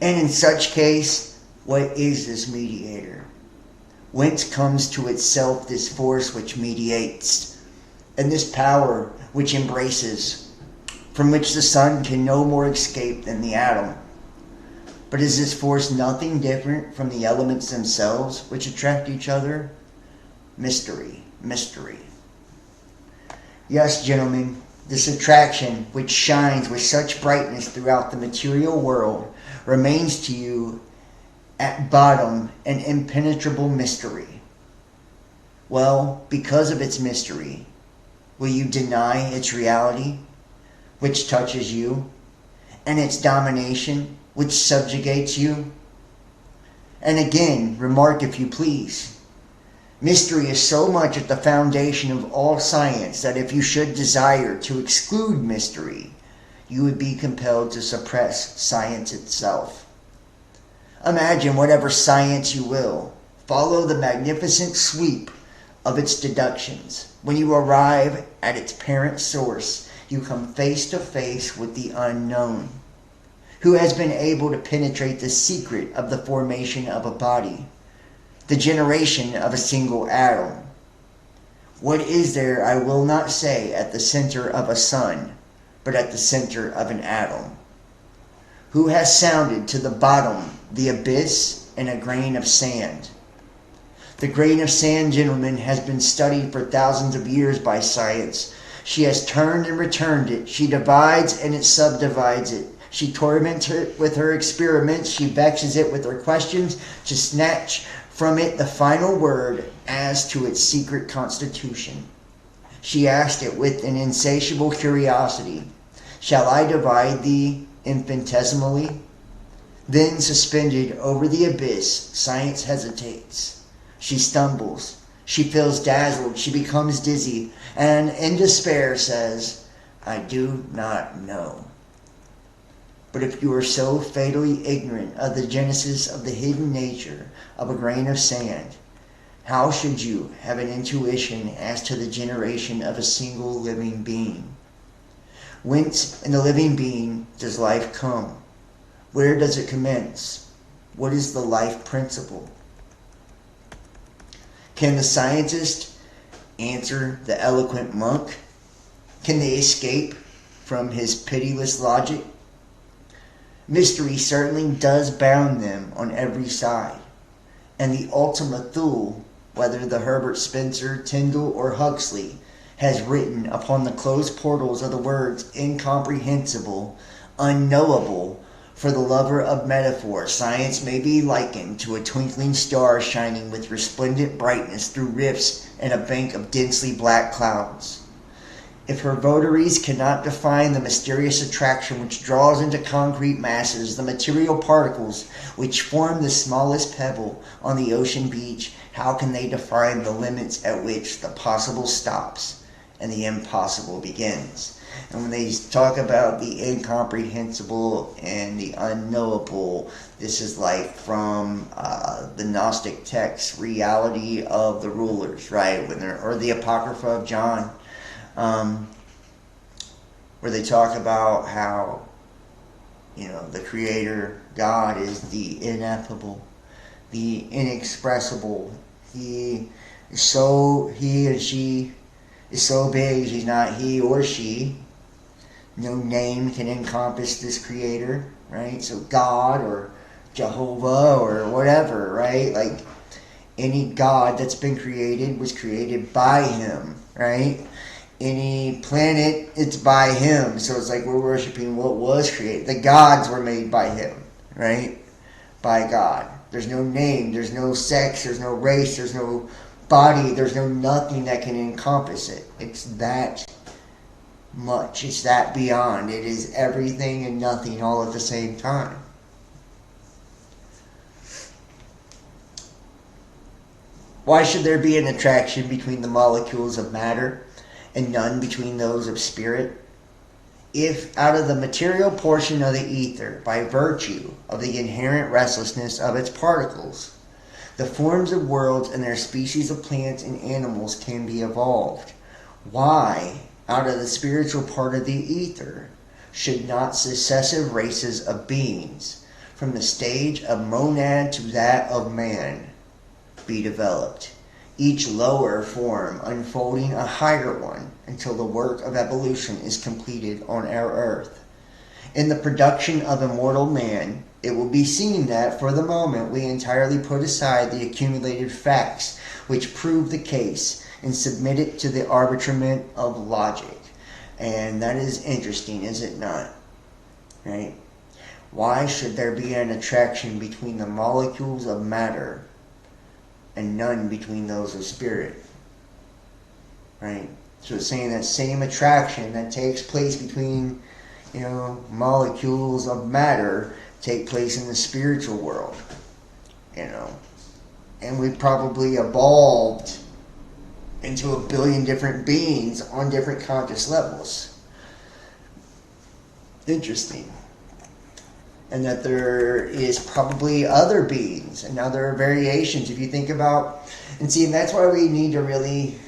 And in such case, what is this mediator? Whence comes to itself this force which mediates, and this power which embraces, from which the sun can no more escape than the atom? But is this force nothing different from the elements themselves which attract each other? Mystery, mystery. Yes, gentlemen, this attraction which shines with such brightness throughout the material world remains to you at bottom an impenetrable mystery. Well, because of its mystery, will you deny its reality, which touches you, and its domination, which subjugates you? And again, remark if you please, mystery is so much at the foundation of all science that if you should desire to exclude mystery, you would be compelled to suppress science itself. Imagine whatever science you will. Follow the magnificent sweep of its deductions. When you arrive at its parent source, you come face to face with the unknown, who has been able to penetrate the secret of the formation of a body, the generation of a single atom. What is there, I will not say, at the center of a sun, but at the center of an atom? Who has sounded to the bottom the abyss in a grain of sand? The grain of sand, gentlemen, has been studied for thousands of years by science. She has turned and returned it. She divides and it subdivides it. She torments it with her experiments. She vexes it with her questions to snatch from it the final word as to its secret constitution. She asked it with an insatiable curiosity, "Shall I divide thee infinitesimally?" Then, suspended over the abyss, science hesitates. She stumbles. She feels dazzled. She becomes dizzy, and in despair says, "I do not know." But if you are so fatally ignorant of the genesis of the hidden nature of a grain of sand, how should you have an intuition as to the generation of a single living being? Whence in the living being does life come? Where does it commence? What is the life principle? Can the scientist answer the eloquent monk? Can they escape from his pitiless logic? Mystery certainly does bound them on every side, and the Ultima Thule, whether the Herbert Spencer, Tyndall, or Huxley, has written upon the closed portals of the words incomprehensible, unknowable. For the lover of metaphor, science may be likened to a twinkling star shining with resplendent brightness through rifts in a bank of densely black clouds. If her votaries cannot define the mysterious attraction which draws into concrete masses the material particles which form the smallest pebble on the ocean beach, how can they define the limits at which the possible stops and the impossible begins? And when they talk about the incomprehensible and the unknowable, this is like from the Gnostic text, reality of the rulers, right? Or the Apocrypha of John, where they talk about how, the Creator, God, is the ineffable, the inexpressible. He and she is so big, he's not he or she. No name can encompass this creator, right? So God or Jehovah or whatever, right? Like any God that's been created was created by him, right? Any planet, it's by him. So it's like we're worshiping what was created. The gods were made by him, right? By God. There's no name, there's no sex, there's no race, there's no body, there's no nothing that can encompass it. It's that much. It's that beyond. It is everything and nothing all at the same time. Why should there be an attraction between the molecules of matter and none between those of spirit? If out of the material portion of the ether, by virtue of the inherent restlessness of its particles, the forms of worlds and their species of plants and animals can be evolved, why, out of the spiritual part of the ether, should not successive races of beings, from the stage of monad to that of man, be developed, each lower form unfolding a higher one until the work of evolution is completed on our earth? In the production of immortal man, it will be seen that for the moment we entirely put aside the accumulated facts which prove the case and submit it to the arbitrament of logic. And that is interesting, is it not? Right? Why should there be an attraction between the molecules of matter and none between those of spirit? Right? So it's saying that same attraction that takes place between, molecules of matter take place in the spiritual world. And we probably evolved into a billion different beings on different conscious levels. Interesting. And that there is probably other beings and other variations. If you think about, and that's why we need to really,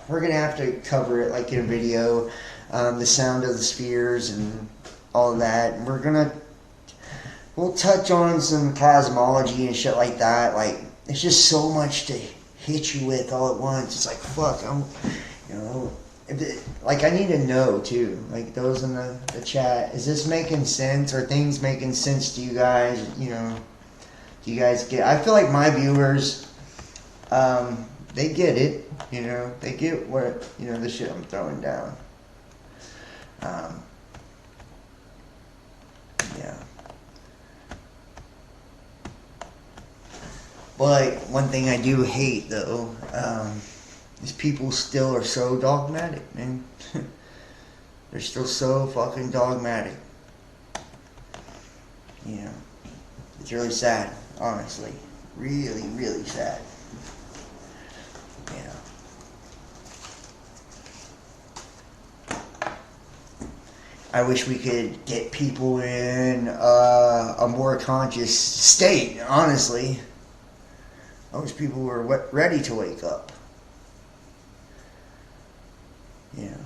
we're going to have to cover it like in a video, the sound of the spheres and all of that. And we'll touch on some cosmology and shit like that. Like, it's just so much to hit you with all at once. It's like, fuck, I need to know too, like those in the chat, is this making sense? Are things making sense to you guys? Do you guys get, I feel like my viewers, they get it, they get what, the shit I'm throwing down. Yeah. But one thing I do hate though, these people still are so dogmatic, man. They're still so fucking dogmatic. It's really sad, honestly. Really, really sad. Yeah. I wish we could get people in a more conscious state, honestly. I wish people were ready to wake up. Yeah.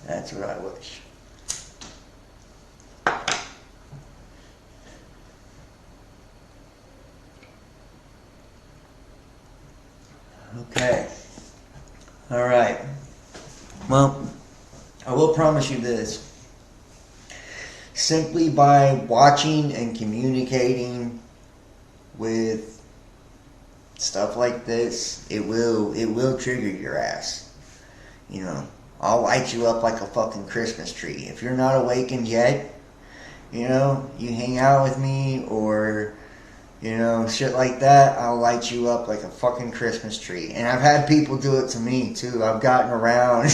That's what I wish. Okay. All right. Well, I will promise you this. Simply by watching and communicating with stuff like this, it will trigger your ass. I'll light you up like a fucking Christmas tree. If you're not awakened yet, you hang out with me or, shit like that, I'll light you up like a fucking Christmas tree. And I've had people do it to me too. I've gotten around,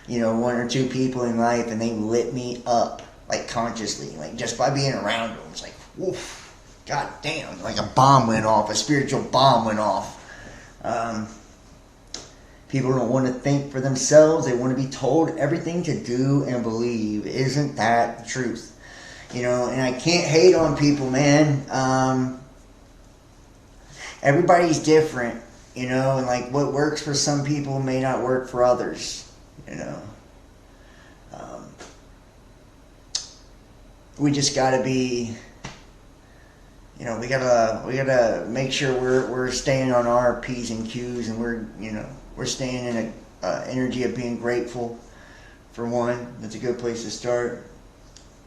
one or two people in life and they lit me up, like consciously, like just by being around them. It's like, woof, god damn, like a bomb went off, a spiritual bomb went off. People don't want to think for themselves. They want to be told everything to do and believe. Isn't that the truth? And I can't hate on people, man. Everybody's different, and like what works for some people may not work for others, We just gotta be, we gotta make sure we're staying on our P's and Q's, and we're staying in a energy of being grateful. For one, that's a good place to start.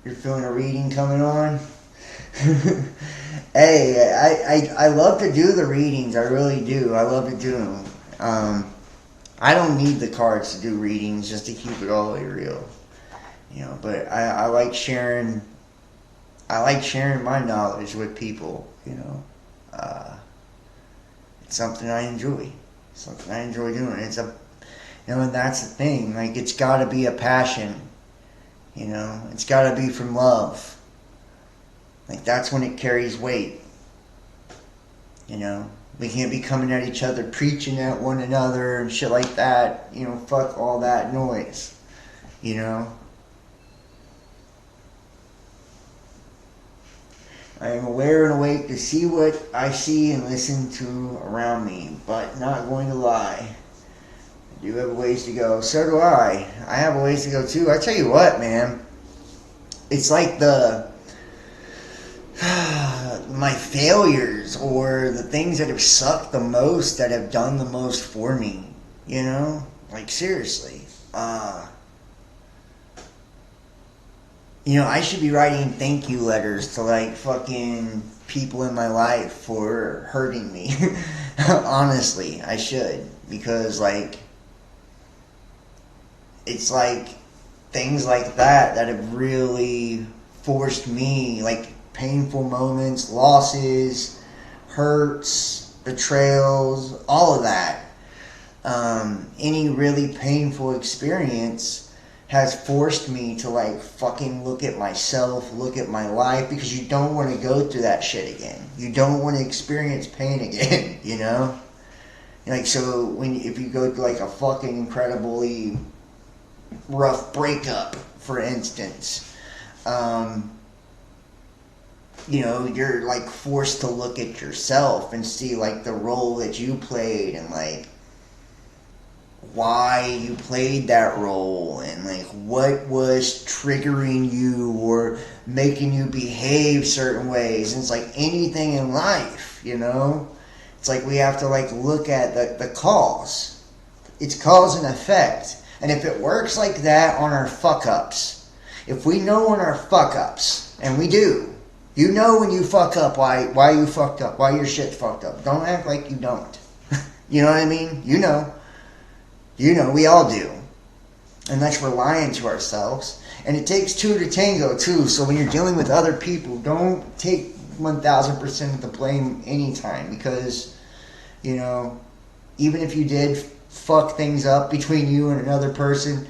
You're feeling a reading coming on. Hey, I love to do the readings. I really do. I love to do them. I don't need the cards to do readings, just to keep it all the way real. But I like sharing. I like sharing my knowledge with people. It's something I enjoy. Something I enjoy doing. And that's the thing. Like, it's got to be a passion. It's got to be from love. Like, that's when it carries weight. We can't be coming at each other, preaching at one another and shit like that. Fuck all that noise. I am aware and awake to see what I see and listen to around me, but not going to lie. I do have a ways to go. So do I. I have a ways to go too. I tell you what, man. It's like my failures, or the things that have sucked the most, that have done the most for me. Like, seriously. I should be writing thank you letters to, like, fucking people in my life for hurting me. Honestly, I should. Because, like, it's like things like that have really forced me, like, painful moments, losses, hurts, betrayals, all of that. Any really painful experience has forced me to, like, fucking look at myself, look at my life, because you don't want to go through that shit again. You don't want to experience pain again, Like, so if you go through, like, a fucking incredibly rough breakup, for instance, you're, like, forced to look at yourself and see, like, the role that you played, and, like, why you played that role, and, like, what was triggering you or making you behave certain ways. And it's like anything in life, it's like we have to, like, look at the cause. It's cause and effect. And if it works like that on our fuck-ups, if we know on our fuck-ups, and we do, when you fuck up, why you fucked up, why your shit fucked up. Don't act like you don't. You know what I mean? We all do. Unless we're lying to ourselves. And it takes two to tango, too. So when you're dealing with other people, don't take 1,000% of the blame anytime. Because, even if you did fuck things up between you and another person,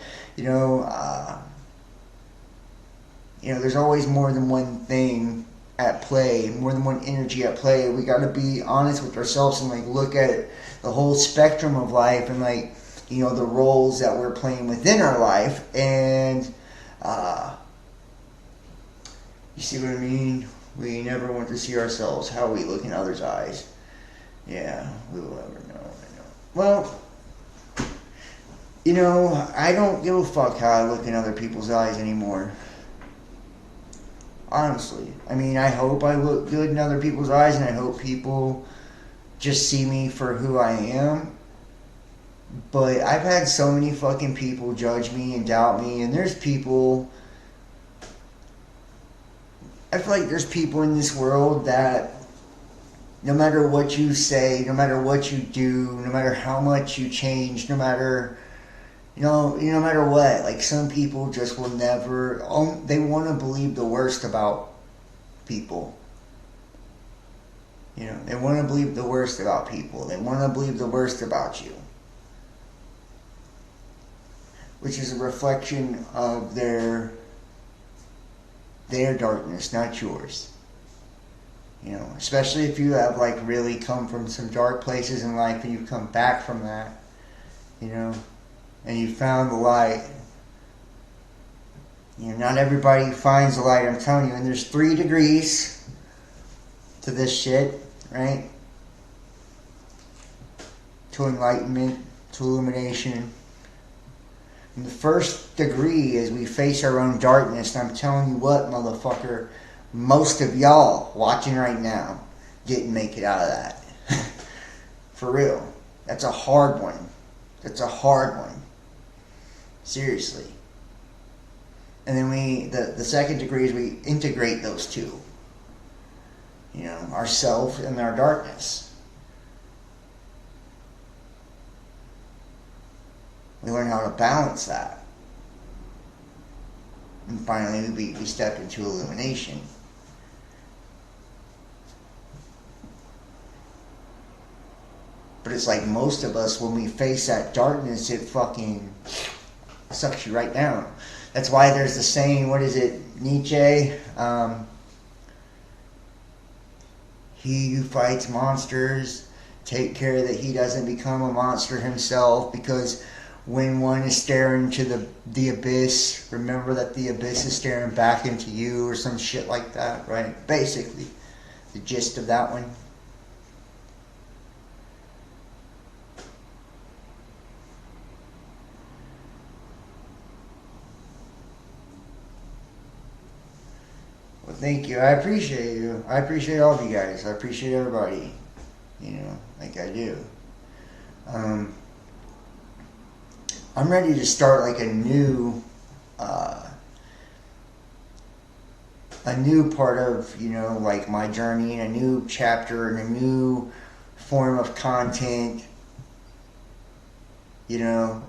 there's always more than one thing at play, more than one energy at play. We got to be honest with ourselves and, like, look at the whole spectrum of life, and, like, the roles that we're playing within our life. And you see what I mean? We never want to see ourselves how we look in others' eyes. Yeah, we will ever know. Well, I don't give a fuck how I look in other people's eyes anymore. Honestly. I mean, I hope I look good in other people's eyes, and I hope people just see me for who I am. But I've had so many fucking people judge me and doubt me, and I feel like there's people in this world that no matter what you say, no matter what you do, no matter how much you change, no matter no matter what, like, some people just will never, they want to believe the worst about people. They want to believe the worst about people. They want to believe the worst about you. Which is a reflection of their darkness, not yours. Especially if you have, like, really come from some dark places in life, and you've come back from that, and you found the light. Not everybody finds the light, I'm telling you. And there's 3 degrees to this shit, right? To enlightenment, to illumination. And the first degree is we face our own darkness. And I'm telling you what, motherfucker, most of y'all watching right now didn't make it out of that. For real. That's a hard one. That's a hard one. Seriously. And then the second degree is we integrate those two. You know, ourself and our darkness. We learn how to balance that. And finally, we step into illumination. But it's like most of us, when we face that darkness, it fucking sucks you right down. That's why there's the saying, what is it, Nietzsche? He who fights monsters, take care that he doesn't become a monster himself, because when one is staring into the abyss, remember that the abyss is staring back into you, or some shit like that, right? Basically, the gist of that one. Well, thank you. I appreciate you. I appreciate all of you guys. I appreciate everybody. You know, like I do. I'm ready to start like a new part of, you know, like my journey, and a new chapter, and a new form of content. You know,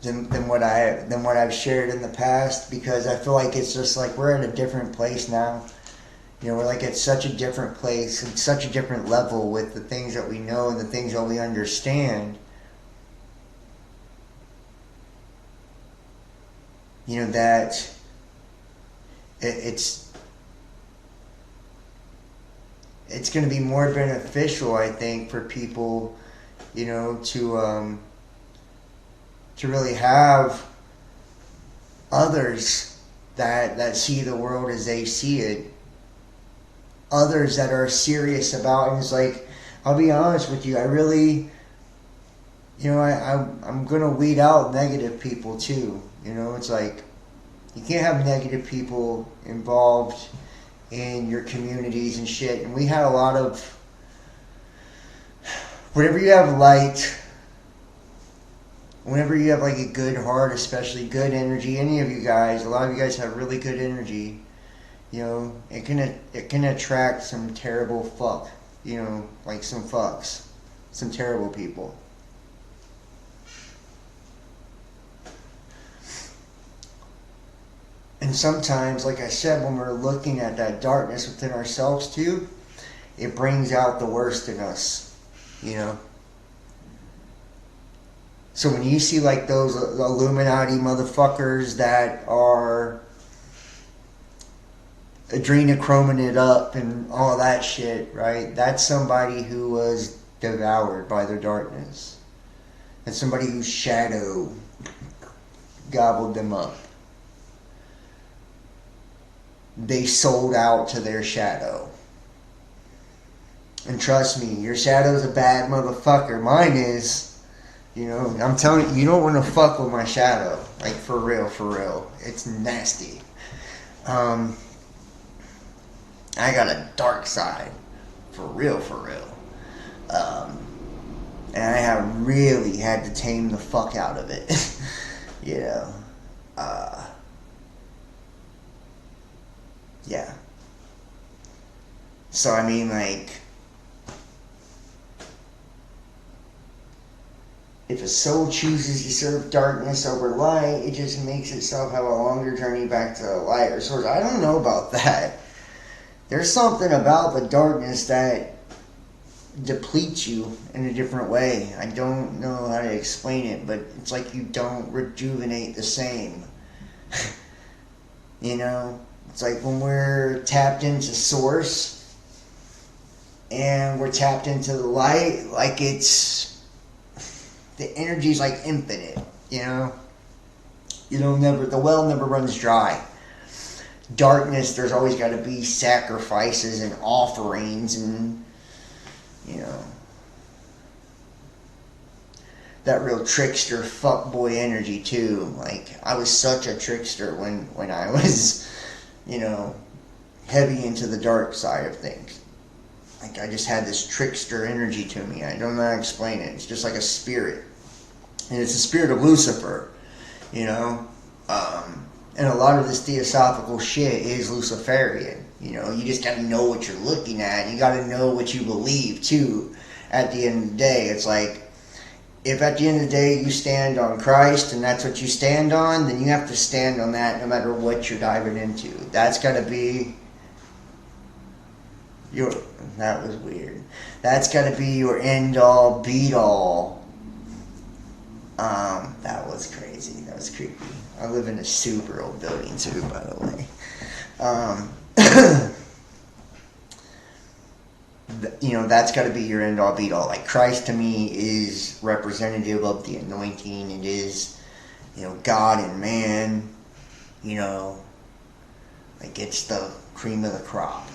than what I've shared in the past, because I feel like it's just like we're at a different place now. You know, we're like at such a different place and such a different level with the things that we know and the things that we understand. You know, that it's going to be more beneficial, I think, for people, you know, to really have others that see the world as they see it. Others that are serious about it. And it's like, I'll be honest with you, I really, you know, I'm going to weed out negative people too. You know, it's like, you can't have negative people involved in your communities and shit. And we had a lot of, whenever you have light, whenever you have like a good heart, especially good energy, any of you guys, a lot of you guys have really good energy. You know, it can attract some terrible fuck. You know, like some fucks, some terrible people. And sometimes, like I said, when we're looking at that darkness within ourselves too, it brings out the worst in us. You know. So when you see like those Illuminati motherfuckers that are adrenochroming it up and all that shit, right? That's somebody who was devoured by their darkness. That's somebody whose shadow gobbled them up. They sold out to their shadow. And trust me, your shadow's a bad motherfucker. Mine is, you know, I'm telling you, you don't want to fuck with my shadow. Like, for real, for real. It's nasty. I got a dark side. For real, for real. And I have really had to tame the fuck out of it. You know. Yeah. So, I mean, like, if a soul chooses to serve darkness over light, it just makes itself have a longer journey back to the light or source. I don't know about that. There's something about the darkness that depletes you in a different way. I don't know how to explain it, but it's like you don't rejuvenate the same. You know? It's like when we're tapped into source and we're tapped into the light, like it's, the energy's like infinite, you know? You know, the well never runs dry. Darkness, there's always got to be sacrifices and offerings, and, you know, that real trickster fuckboy energy too. Like, I was such a trickster when I was, heavy into the dark side of things. Like, I just had this trickster energy to me. I don't know how to explain it. It's just like a spirit. And it's the spirit of Lucifer, And a lot of this theosophical shit is Luciferian. You just got to know what you're looking at. You got to know what you believe, too, at the end of the day. It's like, if at the end of the day you stand on Christ and that's what you stand on, then you have to stand on that no matter what you're diving into. That's got to be that was weird. That's got to be your end-all, beat-all. That was crazy. That was creepy. I live in a super old building too, by the way. That's got to be your end-all, beat-all. Like, Christ to me is representative of the anointing. It is, God and man. Like, it's the cream of the crop.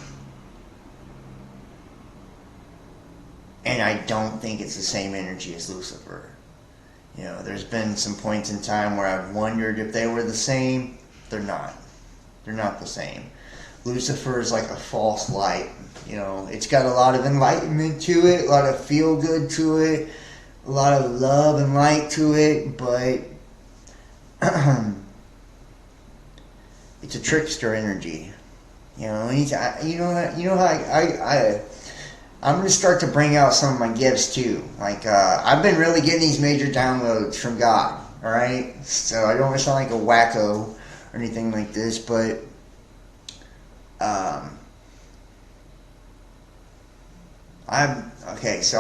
And I don't think it's the same energy as Lucifer. There's been some points in time where I've wondered if they were the same. They're not. They're not the same. Lucifer is like a false light. It's got a lot of enlightenment to it, a lot of feel good to it, a lot of love and light to it, but it's a trickster energy. I'm going to start to bring out some of my gifts too. Like, I've been really getting these major downloads from God, alright? So I don't want to sound like a wacko or anything like this, but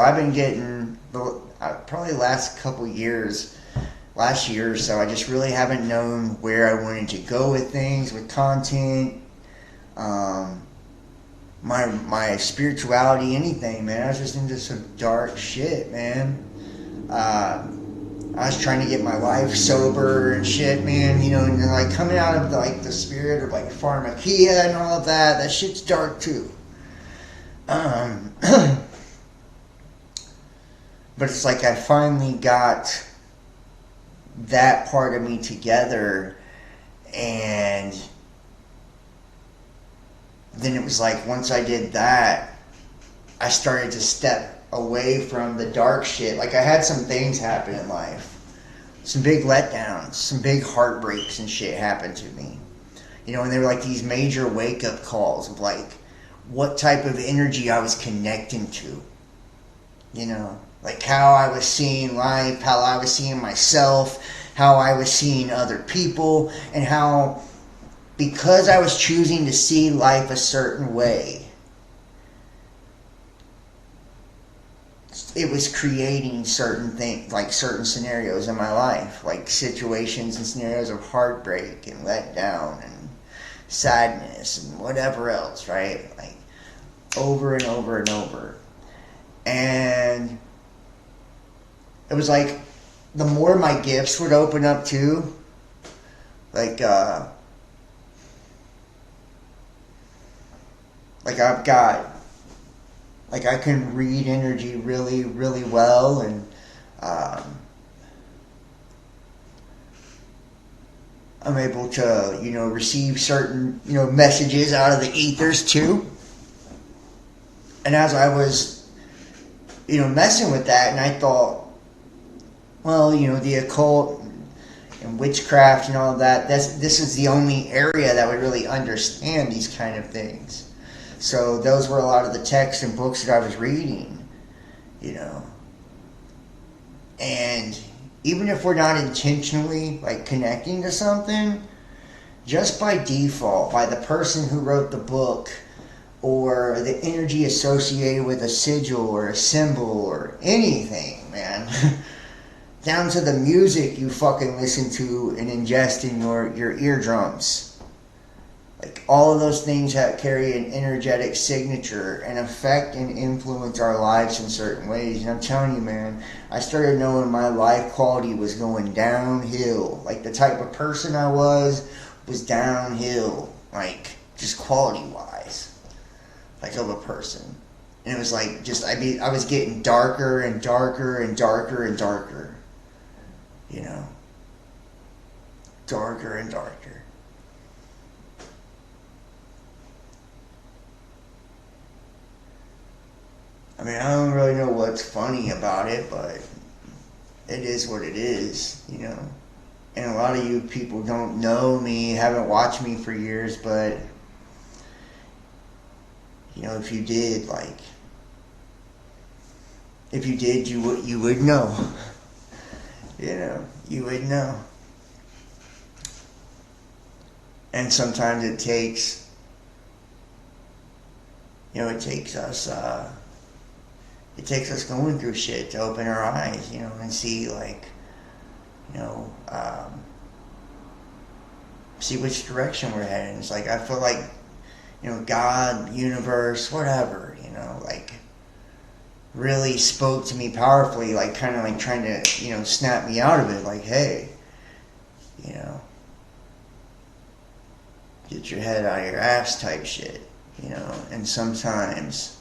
I've been getting, probably last year or so, I just really haven't known where I wanted to go with things, with content. My spirituality, anything, man. I was just into some dark shit, man. I was trying to get my life sober and shit, man. And like coming out of the spirit of like pharmakia and all of that. That shit's dark too. But it's like I finally got that part of me together, and then it was like, once I did that, I started to step away from the dark shit. Like, I had some things happen in life. Some big letdowns, some big heartbreaks and shit happened to me. And they were like these major wake-up calls of like, what type of energy I was connecting to. Like how I was seeing life, how I was seeing myself, how I was seeing other people, and how, because I was choosing to see life a certain way, it was creating certain things, like certain scenarios in my life, like situations and scenarios of heartbreak and letdown and sadness and whatever else, right? Like, over and over and over. And it was like, the more my gifts would open up too, like I've got, like, I can read energy really, really well, and I'm able to, receive certain, messages out of the ethers too. And as I was, messing with that, and I thought, well, the occult and witchcraft and all of that, this is the only area that would really understand these kind of things. So those were a lot of the texts and books that I was reading, And even if we're not intentionally, like, connecting to something, just by default, by the person who wrote the book, or the energy associated with a sigil or a symbol or anything, man, down to the music you fucking listen to and ingest in your eardrums. Like, all of those things carry an energetic signature and affect and influence our lives in certain ways. And I'm telling you, man, I started knowing my life quality was going downhill. Like, the type of person I was downhill. Like, just quality-wise. Like, of a person. And it was like, I was getting darker and darker and darker and darker. you know, darker and darker. I mean, I don't really know what's funny about it, but it is what it is, you know. And a lot of you people don't know me, haven't watched me for years, but, you know, if you did, like, if you did, you would know. You know, you would know. And sometimes it takes, you know, it takes us going through shit to open our eyes, you know, and see, like, you know, see which direction we're heading. It's like, I feel like, you know, God, universe, whatever, you know, like, really spoke to me powerfully, like, kind of like trying to, you know, snap me out of it, like, hey, you know, get your head out of your ass type shit, you know. And sometimes,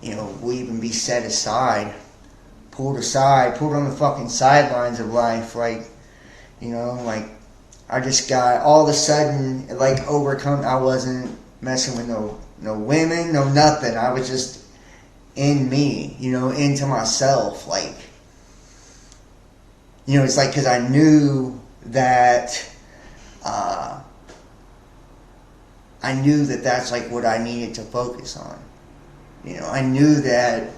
you know, we'll even be set aside, pulled on the fucking sidelines of life, like, you know, like, I just got, all of a sudden, like, overcome. I wasn't messing with no women, no nothing. I was just in me, you know, into myself, like, you know, it's like, because I knew that, that's, like, what I needed to focus on. You know, I knew that,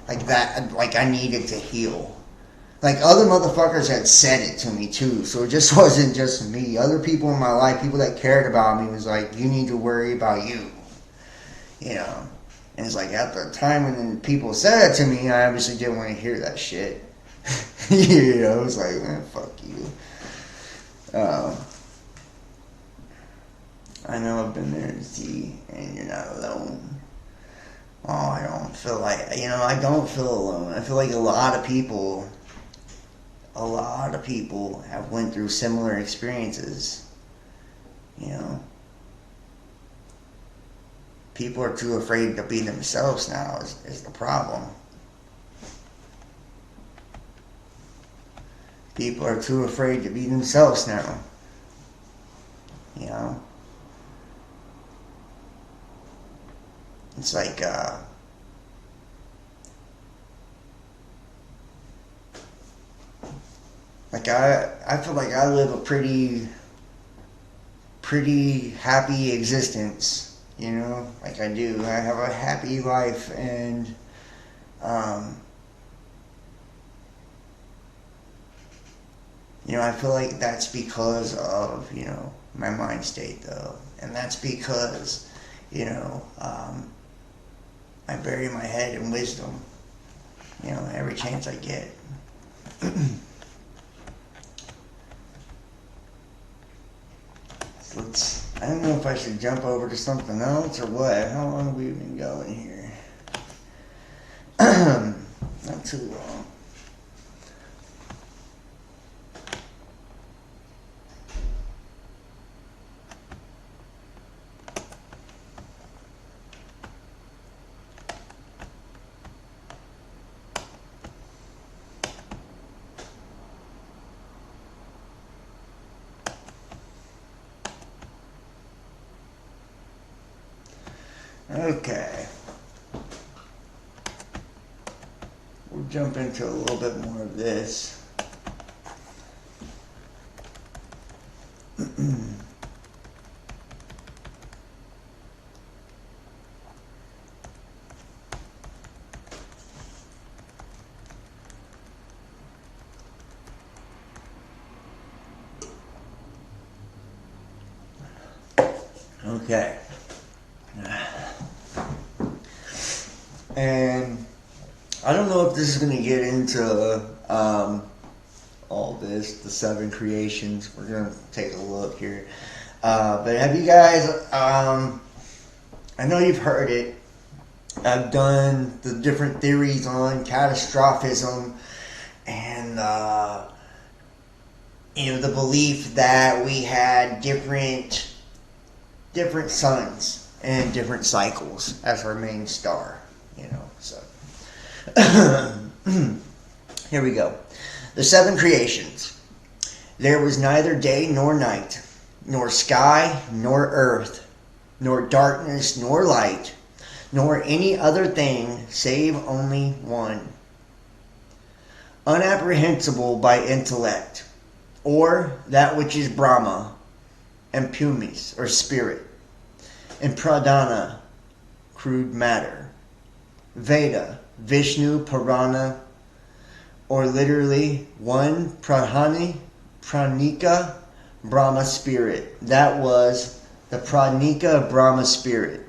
like, I needed to heal. Like, other motherfuckers had said it to me, too, so it just wasn't just me. Other people in my life, people that cared about me, was like, you need to worry about you. You know? And it's like, at the time when people said it to me, I obviously didn't want to hear that shit. You know, it was like, man, fuck you. I know I've been there to see, and you're not alone. Oh, I don't feel like, you know, I don't feel alone. I feel like a lot of people have went through similar experiences, you know. People are too afraid to be themselves now is the problem. People are too afraid to be themselves now, you know. It's like, I feel like I live a pretty happy existence, you know, like I do. I have a happy life, and, you know, I feel like that's because of, you know, my mind state, though, and that's because, you know, I bury my head in wisdom, you know, every chance I get. So I don't know if I should jump over to something else or what. How long have we been going here? Not too long. Okay. We'll jump into a little bit more of this. Okay. And I don't know if this is going to get into all this, the 7 creations. We're going to take a look here. But have you guys, I know you've heard it. I've done the different theories on catastrophism and, you know, the belief that we had different suns and different cycles as our main star. You know, so Here we go. The seven creations. There was neither day nor night, nor sky nor earth, nor darkness nor light, nor any other thing save only one, unapprehensible by intellect, or that which is Brahma, and Pumis, or spirit, and Pradana, crude matter, Veda, Vishnu, Purana, or literally one Pranika, Brahma spirit. That was the Pranika Brahma spirit.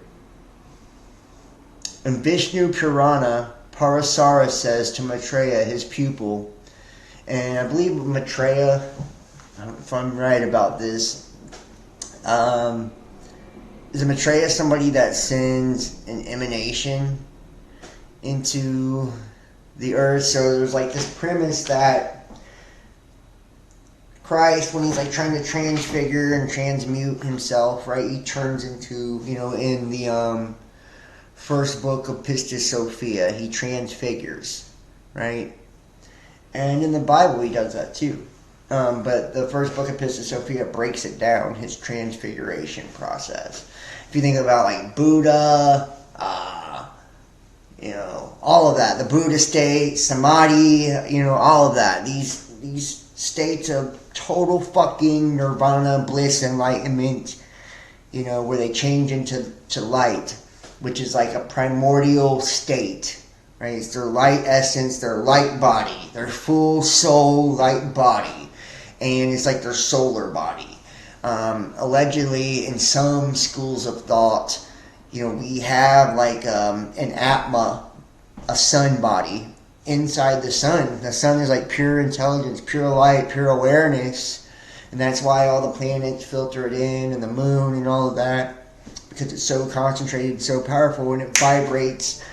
And Vishnu Purana, Parasara says to Maitreya, his pupil, and I believe Maitreya, if I'm right about this, is Maitreya somebody that sends an emanation into the earth? So there's like this premise that Christ, when he's like trying to transfigure and transmute himself, right, he turns into, in the first book of Pistis Sophia, he transfigures, right? And in the Bible he does that too. But the first book of Pistis Sophia breaks it down, his transfiguration process. If you think about like Buddha, all of that, the Buddha state, Samadhi, all of that, these states of total fucking nirvana, bliss, enlightenment, where they change into light, which is like a primordial state, right? It's their light essence, their light body, their full soul light body, and it's like their solar body. Allegedly, in some schools of thought, we have like an Atma, a sun body inside the sun. The sun is like pure intelligence, pure light, pure awareness, and that's why all the planets filter it in, and the moon and all of that, because it's so concentrated, so powerful, and it vibrates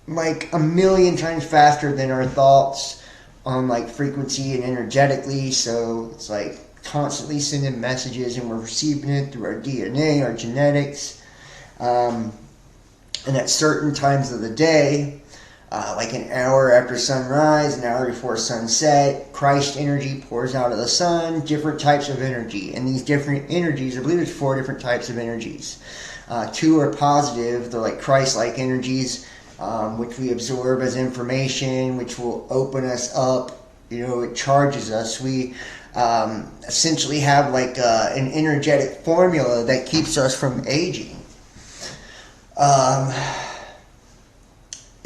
like a million times faster than our thoughts on like frequency and energetically. So it's like constantly sending messages, and we're receiving it through our DNA, our genetics, and at certain times of the day, like an hour after sunrise, an hour before sunset, Christ energy pours out of the sun, different types of energy. And these different energies, I believe there's 4 different types of energies. 2 are positive, they're like Christ-like energies, which we absorb as information, which will open us up, it charges us. We essentially have like an energetic formula that keeps us from aging.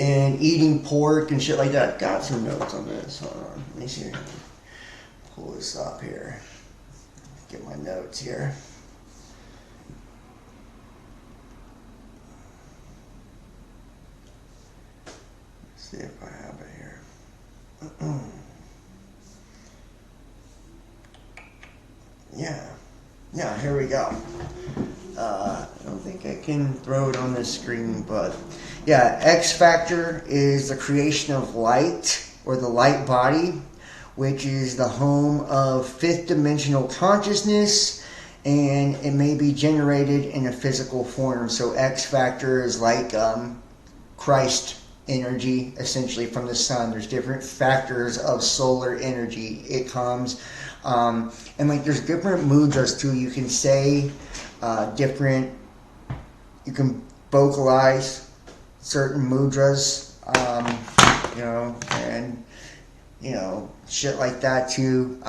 And eating pork and shit like that. Got some notes on this. Hold on. Let me see if I can pull this up here. Get my notes here. Let's see if I have it here. Yeah, here we go. I don't think I can throw it on the screen, but yeah, X Factor is the creation of light, or the light body, which is the home of 5th dimensional consciousness, and it may be generated in a physical form. So X Factor is like Christ energy, essentially, from the sun. There's different factors of solar energy. It comes, and like there's different mudras too. You can say different, you can vocalize certain mudras, and shit like that too,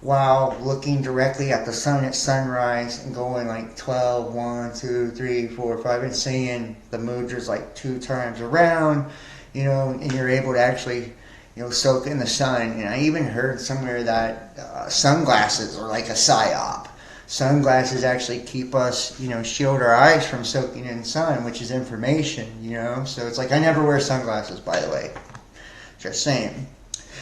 while looking directly at the sun at sunrise and going like 12, 1, 2, 3, 4, 5, and saying the mudras like 2 times around, and you're able to actually, soak in the sun. And I even heard somewhere that sunglasses are like a psyop. Sunglasses actually keep us, shield our eyes from soaking in sun, which is information, So it's like, I never wear sunglasses, by the way. Just saying.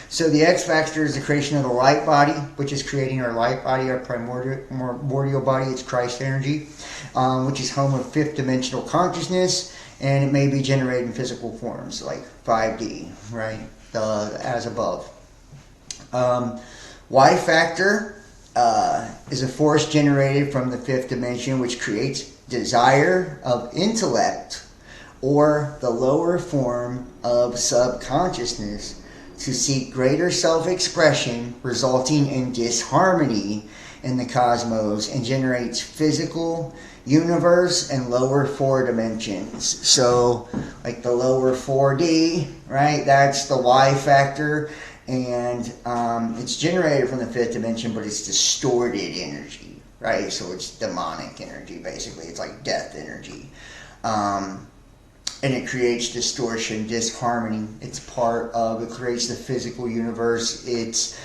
So the X Factor is the creation of the light body, which is creating our light body, our primordial body. It's Christ energy, which is home of 5th dimensional consciousness, and it may be generated in physical forms, like 5D, right? As above. Y Factor is a force generated from the 5th dimension, which creates desire of intellect, or the lower form of subconsciousness, to seek greater self-expression, resulting in disharmony in the cosmos, and generates physical universe and lower 4 dimensions. So like the lower 4D, right, that's the Y factor, and it's generated from the 5th dimension, but it's distorted energy, right? So it's demonic energy, basically. It's like death energy. And it creates distortion, disharmony. It creates the physical universe. It's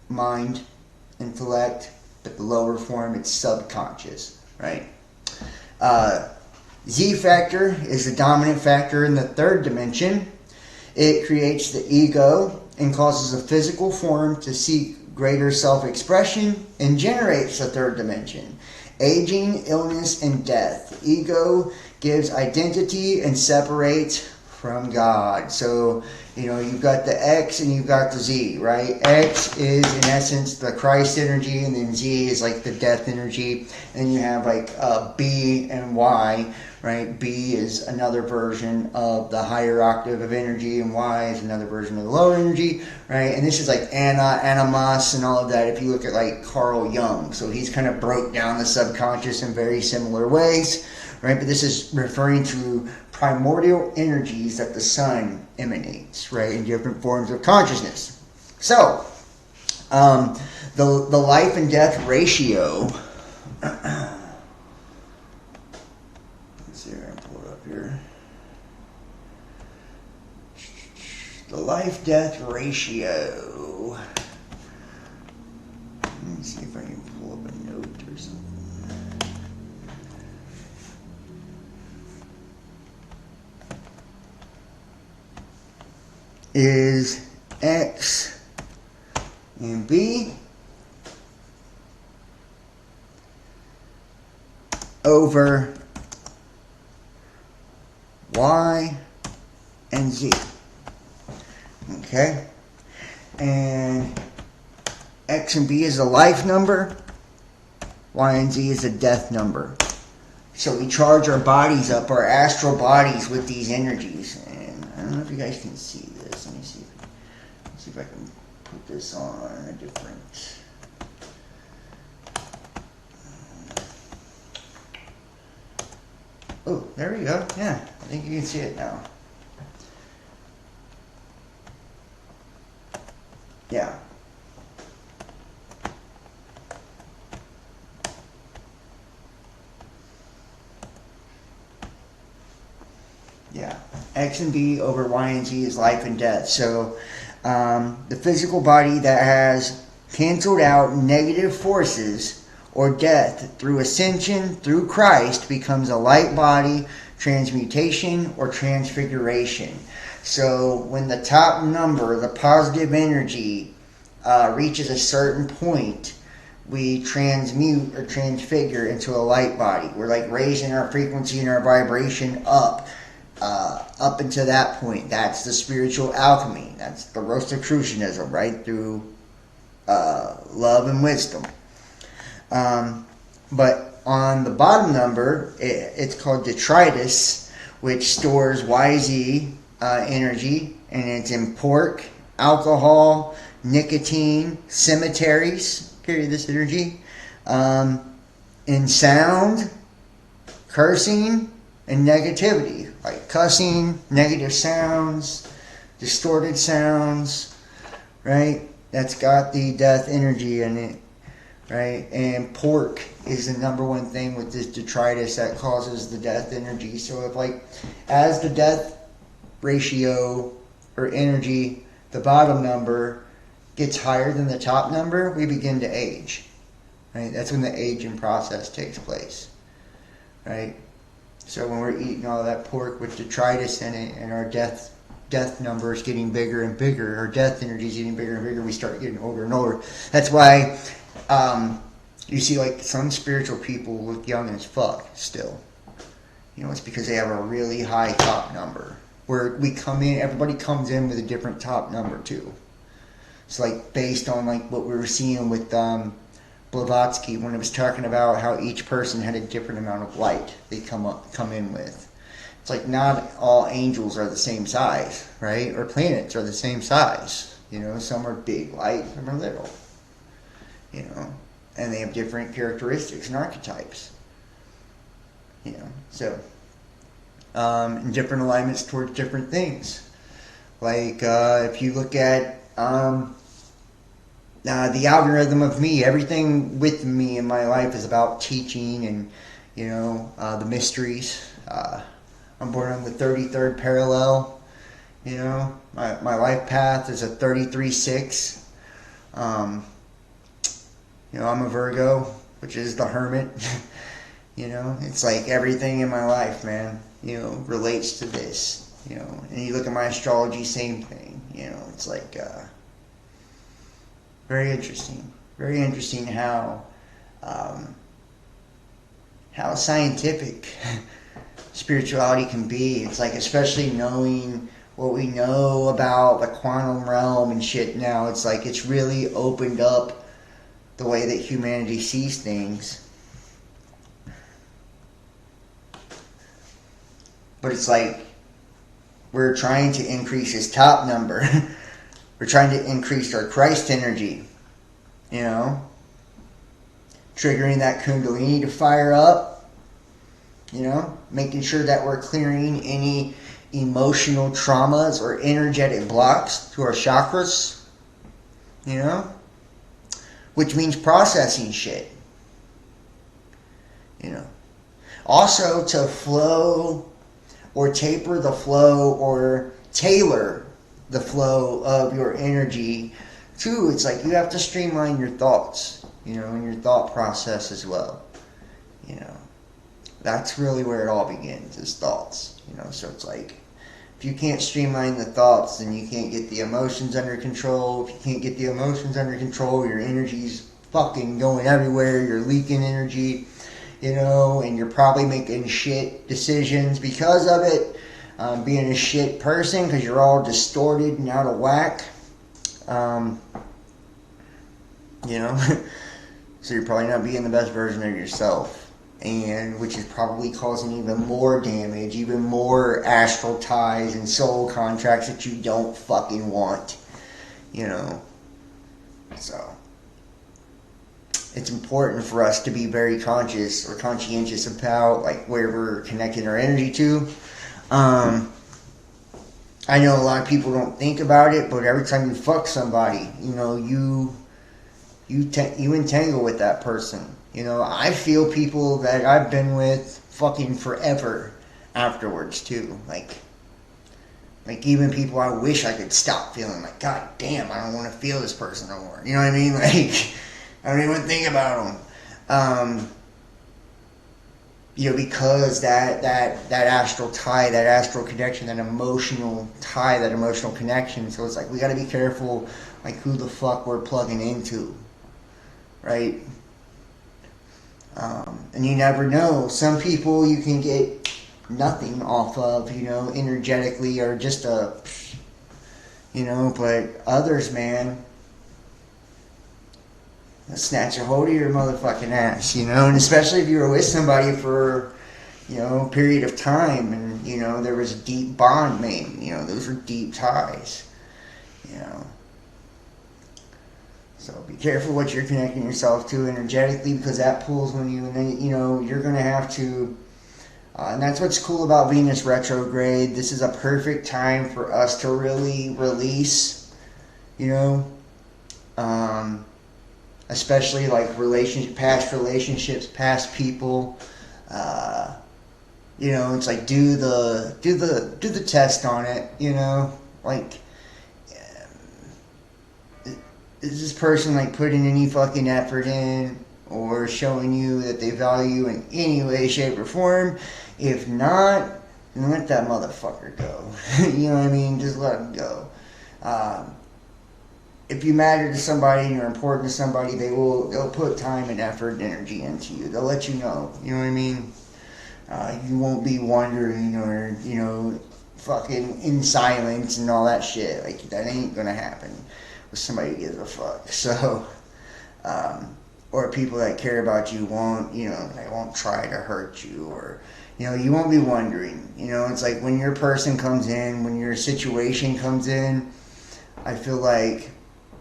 mind, intellect, but the lower form, it's subconscious, right? Z factor is the dominant factor in the 3rd dimension. It creates the ego and causes a physical form to seek greater self-expression and generates the 3rd dimension. Aging, illness, and death. Ego gives identity and separates from God. So, you've got the X and you've got the Z, right? X is, in essence, the Christ energy, and then Z is like the death energy. And you have like B and Y, right? B is another version of the higher octave of energy, and Y is another version of the lower energy, right? And this is like animus, and all of that. If you look at like Carl Jung, so he's kind of broke down the subconscious in very similar ways, right? But this is referring to primordial energies that the sun emanates, right, in different forms of consciousness. So, the life and death ratio. Let's see if I can pull it up here. The life-death ratio. Let me see if I can pull up a note or something. Is X and B over Y and Z. Okay? And X and B is a life number. Y and Z is a death number. So we charge our bodies up, our astral bodies, with these energies. And I don't know if you guys can see this. Let me see if I can put this on a different. Oh, there we go. Yeah, I think you can see it now. Yeah. Yeah. X and B over Y and Z is life and death. So the physical body that has canceled out negative forces or death through ascension, through Christ, becomes a light body, transmutation, or transfiguration. So when the top number, the positive energy, reaches a certain point, we transmute or transfigure into a light body. We're like raising our frequency and our vibration up into that point. That's the spiritual alchemy. That's the Rosicrucianism, right? Through love and wisdom. But on the bottom number, it's called detritus, which stores YZ energy, and it's in pork, alcohol, nicotine, cemeteries carry this energy, in sound, cursing, and negativity, like cussing, negative sounds, distorted sounds, right? That's got the death energy in it, right? And pork is the number one thing with this detritus that causes the death energy. So if like, as the death ratio or energy, the bottom number gets higher than the top number, we begin to age, right? That's when the aging process takes place, right? So when we're eating all that pork with detritus in it, and our death number is getting bigger and bigger, our death energy is getting bigger and bigger, we start getting older and older. That's why you see like some spiritual people look young as fuck still. It's because they have a really high top number. Where we come in, everybody comes in with a different top number too. It's like based on like what we were seeing with Blavatsky when it was talking about how each person had a different amount of light they come in with. it's like not all angels are the same size, right? Or planets are the same size. You know, some are big light, some are little. You know, and they have different characteristics and archetypes. You know, so in different alignments towards different things. Like if you look at the algorithm of me, everything with me in my life is about teaching and, you know, the mysteries. I'm born on the 33rd parallel. You know, my life path is a 33-6. You know, I'm a Virgo, which is the hermit. You know, it's like everything in my life, man, you know, relates to this. You know, and you look at my astrology, same thing. You know, it's like very interesting. Very interesting how scientific spirituality can be. It's like, especially knowing what we know about the quantum realm and shit now, it's like it's really opened up the way that humanity sees things. But it's like we're trying to increase his top number. We're trying to increase our Christ energy, you know, triggering that kundalini to fire up, you know, making sure that we're clearing any emotional traumas or energetic blocks to our chakras, you know, which means processing shit, you know. Also, to flow or taper the flow or tailor the flow of your energy too. It's like you have to streamline your thoughts, you know, and your thought process as well. You know, that's really where it all begins, is thoughts. You know, so it's like if you can't streamline the thoughts, then you can't get the emotions under control. If you can't get the emotions under control, your energy's fucking going everywhere. You're leaking energy, you know, and you're probably making shit decisions because of it. Being a shit person because you're all distorted and out of whack. You know, so you're probably not being the best version of yourself, and which is probably causing even more damage, even more astral ties and soul contracts that you don't fucking want. You know, so it's important for us to be very conscious or conscientious about like where we're connecting our energy to. I know a lot of people don't think about it, but every time you fuck somebody, you know, you entangle with that person. You know, I feel people that I've been with fucking forever afterwards too. Like even people I wish I could stop feeling. Like, god damn, I don't want to feel this person no more. You know what I mean? Like, I don't even think about them. You know, because that astral tie, that astral connection, that emotional tie, that emotional connection. So it's like we got to be careful, like who the fuck we're plugging into, right? And you never know. Some people you can get nothing off of, you know, energetically or just you know, but others, man, snatch a hold of your motherfucking ass, you know, and especially if you were with somebody for, you know, a period of time and, you know, there was a deep bond made, you know, those are deep ties, you know. So be careful what you're connecting yourself to energetically, because that pulls on you, and then, you know, you're going to have to, and that's what's cool about Venus retrograde. This is a perfect time for us to really release, you know, especially like past relationships, past people. You know, it's like do the test on it. You know, like is this person like putting any fucking effort in or showing you that they value in any way, shape, or form? If not, then let that motherfucker go. You know what I mean? Just let him go. If you matter to somebody and you're important to somebody, they'll put time and effort and energy into you. They'll let you know. You know what I mean? You won't be wondering or, you know, fucking in silence and all that shit. Like, that ain't gonna happen with somebody who gives a fuck. So, or people that care about you won't, they won't try to hurt you, or, you won't be wondering. It's like when your person comes in, when your situation comes in, I feel like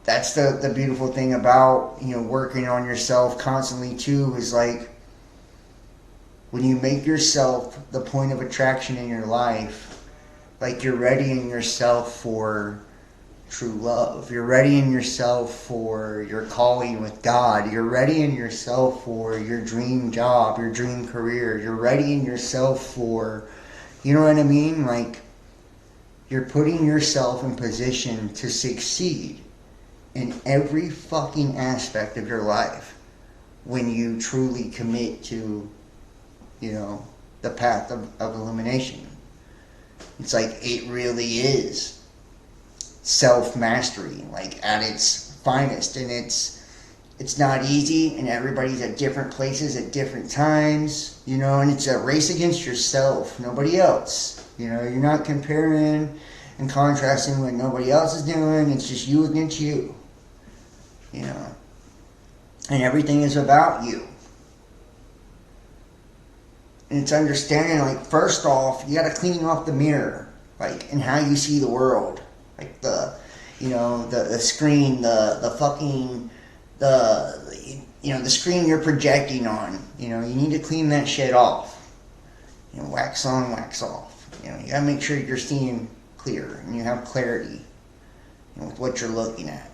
that's the beautiful thing about, working on yourself constantly too, is like when you make yourself the point of attraction in your life, like you're readying yourself for true love. You're readying yourself for your calling with God. You're readying yourself for your dream job, your dream career. You're readying yourself for, you know what I mean? Like, you're putting yourself in position to succeed in every fucking aspect of your life when you truly commit to, the path of illumination. It's like it really is self-mastery, like at its finest, and it's not easy, and everybody's at different places at different times, and it's a race against yourself, nobody else. You're not comparing and contrasting what nobody else is doing. It's just you against you, and everything is about you. And it's understanding, like, first off, you got to clean off the mirror, like, in how you see the world. Like the screen, the screen you're projecting on. You need to clean that shit off. Wax on, wax off. You gotta make sure you're seeing clear and you have clarity with what you're looking at.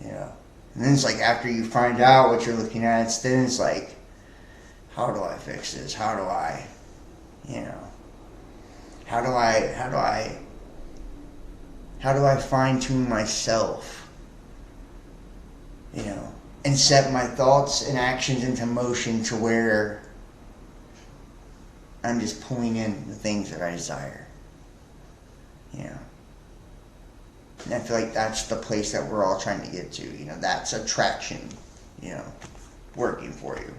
And then it's like after you find out what you're looking at, it's like, how do I fix this? How do I fine-tune myself, and set my thoughts and actions into motion to where I'm just pulling in the things that I desire, And I feel like that's the place that we're all trying to get to, that's attraction, working for you.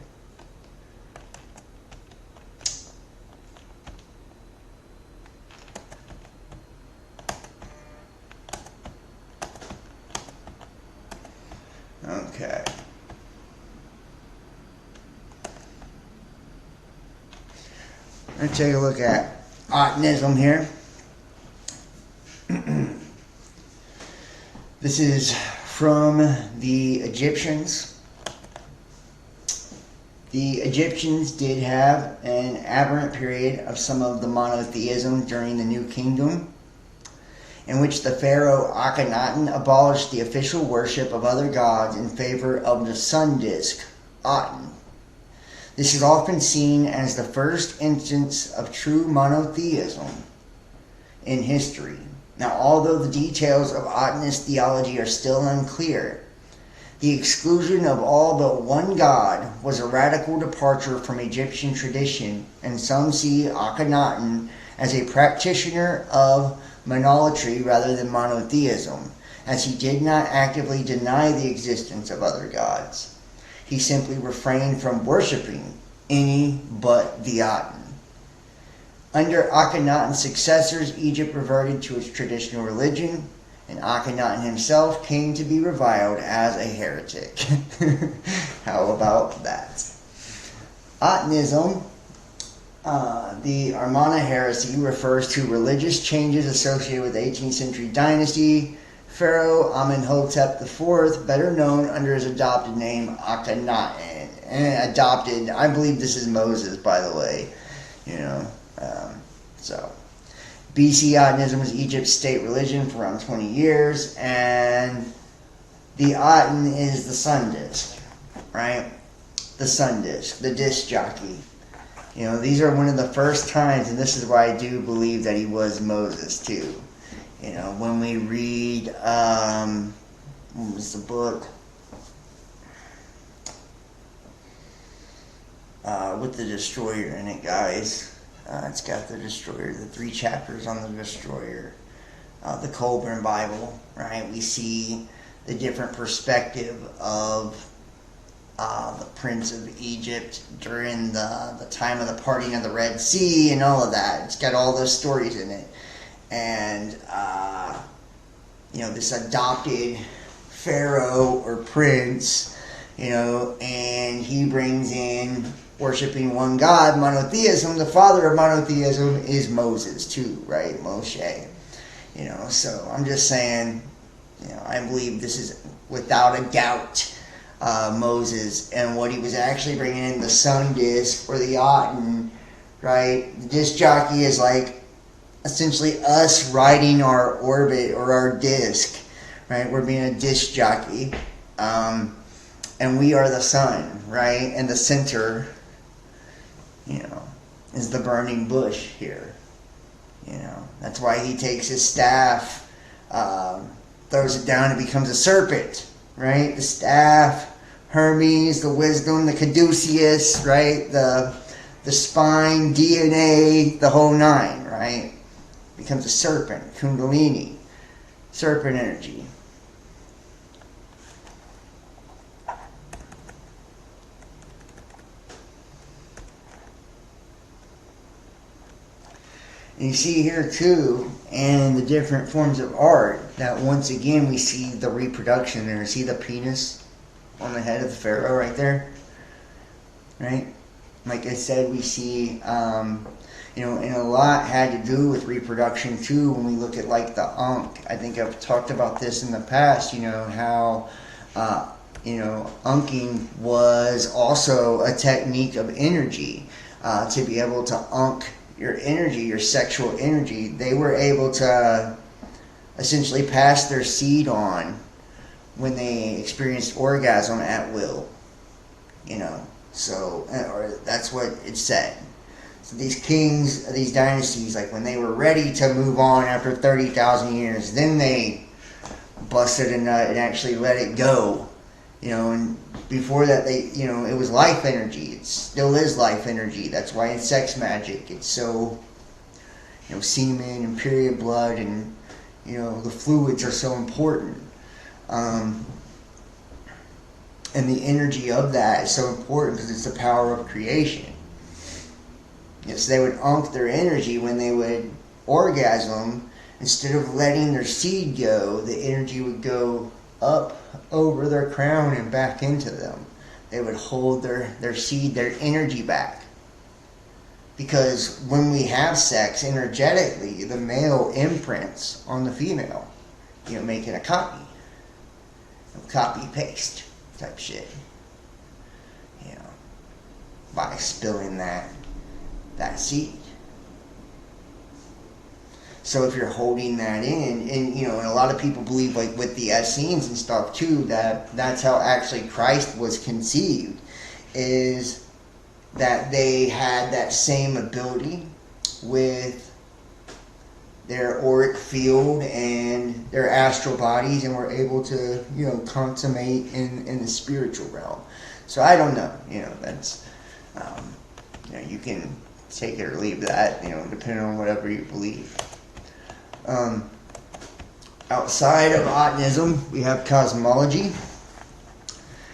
Okay. Let's take a look at Ottonism here. This is from the Egyptians. The Egyptians did have an aberrant period of some of the monotheism during the New Kingdom, in which the pharaoh Akhenaten abolished the official worship of other gods in favor of the sun disk, Aten. This is often seen as the first instance of true monotheism in history. Now, although the details of Atenist theology are still unclear, the exclusion of all but one god was a radical departure from Egyptian tradition, and some see Akhenaten as a practitioner of monolatry rather than monotheism, as he did not actively deny the existence of other gods. He simply refrained from worshipping any but the Aten. Under Akhenaten's successors, Egypt reverted to its traditional religion, and Akhenaten himself came to be reviled as a heretic. How about that? Atenism, the Amarna heresy, refers to religious changes associated with the 18th century dynasty Pharaoh Amenhotep IV, better known under his adopted name Akhenaten. And adopted, I believe this is Moses, by the way. BC Atenism was Egypt's state religion for around 20 years, and the Aten is the sun disk, right? The sun disk, the disc jockey. These are one of the first times, and this is why I do believe that he was Moses too. When we read, what was the book? With the destroyer in it, guys. It's got the destroyer, the 3 chapters on the destroyer. The Colburn Bible, right? We see the different perspective of the Prince of Egypt during the time of the parting of the Red Sea and all of that. It's got all those stories in it. And, this adopted pharaoh or prince, and he brings in worshiping one God, monotheism. The father of monotheism is Moses too, right? Moshe. So I'm just saying, I believe this is without a doubt Moses, and what he was actually bringing in, the sun disk or the Aten, right? The disc jockey is like essentially us riding our orbit or our disc, right? We're being a disc jockey, and we are the sun, right? And the center, is the burning bush here. That's why he takes his staff, throws it down, and becomes a serpent, right? The staff, Hermes, the wisdom, the caduceus, right? The spine, DNA, the whole nine, right? Becomes a serpent, kundalini, serpent energy. And you see here too, in the different forms of art, that once again we see the reproduction there. See the penis on the head of the pharaoh right there? Right? Like I said, we see, and a lot had to do with reproduction too when we look at like the Ankh. I think I've talked about this in the past, how, Ankhing was also a technique of energy, to be able to Ankh your energy, your sexual energy. They were able to essentially pass their seed on when they experienced orgasm at will. So, or that's what it said. So these kings, these dynasties, like when they were ready to move on after 30,000 years, then they busted a nut and actually let it go. And before that, it was life energy. It still is life energy. That's why in sex magic, it's so, semen and period blood and, the fluids are so important. And the energy of that is so important because it's the power of creation. So they would Ankh their energy when they would orgasm. Instead of letting their seed go, the energy would go up over their crown and back into them. They would hold their seed, their energy back. Because when we have sex, energetically, the male imprints on the female, making a copy. Copy-paste type shit. By spilling that seed. So if you're holding that in, and a lot of people believe, like with the Essenes and stuff too, that's how actually Christ was conceived, is that they had that same ability with their auric field and their astral bodies, and were able to, consummate in the spiritual realm. So I don't know, that's, you can take it or leave that, depending on whatever you believe. Outside of Atonism, we have cosmology.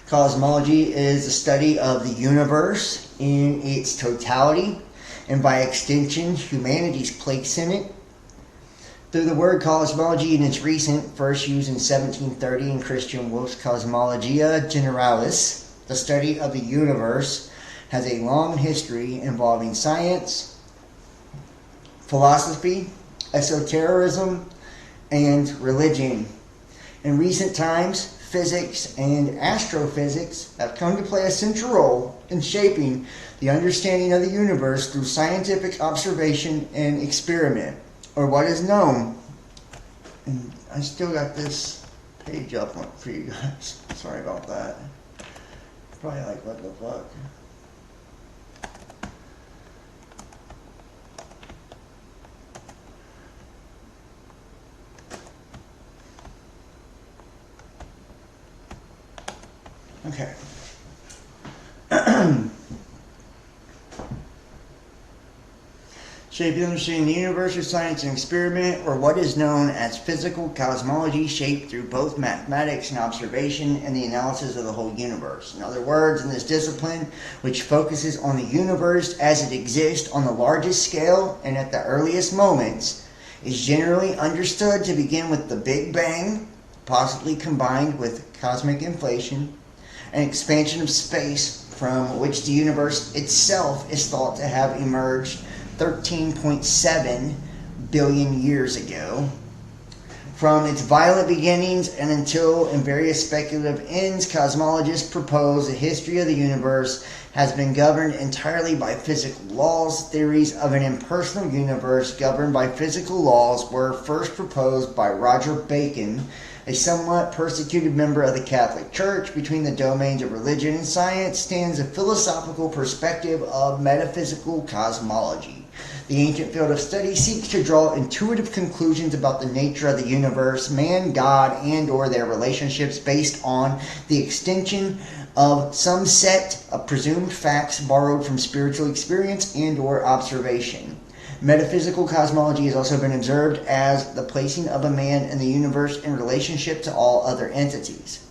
Cosmology is the study of the universe in its totality, and by extension, humanity's place in it. Through the word cosmology in its recent first use in 1730 in Christian Wolff's Cosmologia Generalis, the study of the universe has a long history involving science, philosophy, esotericism, and religion. In recent times, physics and astrophysics have come to play a central role in shaping the understanding of the universe through scientific observation and experiment, or what is known. And I still got this page up for you guys. Sorry about that. Probably like, what the fuck? Okay. Shape the understanding of the universe through science and experiment, or what is known as physical cosmology, shaped through both mathematics and observation and the analysis of the whole universe. In other words, in this discipline, which focuses on the universe as it exists on the largest scale and at the earliest moments, is generally understood to begin with the Big Bang, possibly combined with cosmic inflation, an expansion of space from which the universe itself is thought to have emerged 13.7 billion years ago. From its violent beginnings and until in various speculative ends, cosmologists propose the history of the universe has been governed entirely by physical laws. Theories of an impersonal universe governed by physical laws were first proposed by Roger Bacon, a somewhat persecuted member of the Catholic Church. Between the domains of religion and science stands a philosophical perspective of metaphysical cosmology. The ancient field of study seeks to draw intuitive conclusions about the nature of the universe, man, God, and or their relationships based on the extension of some set of presumed facts borrowed from spiritual experience and or observation. Metaphysical cosmology has also been observed as the placing of a man in the universe in relationship to all other entities.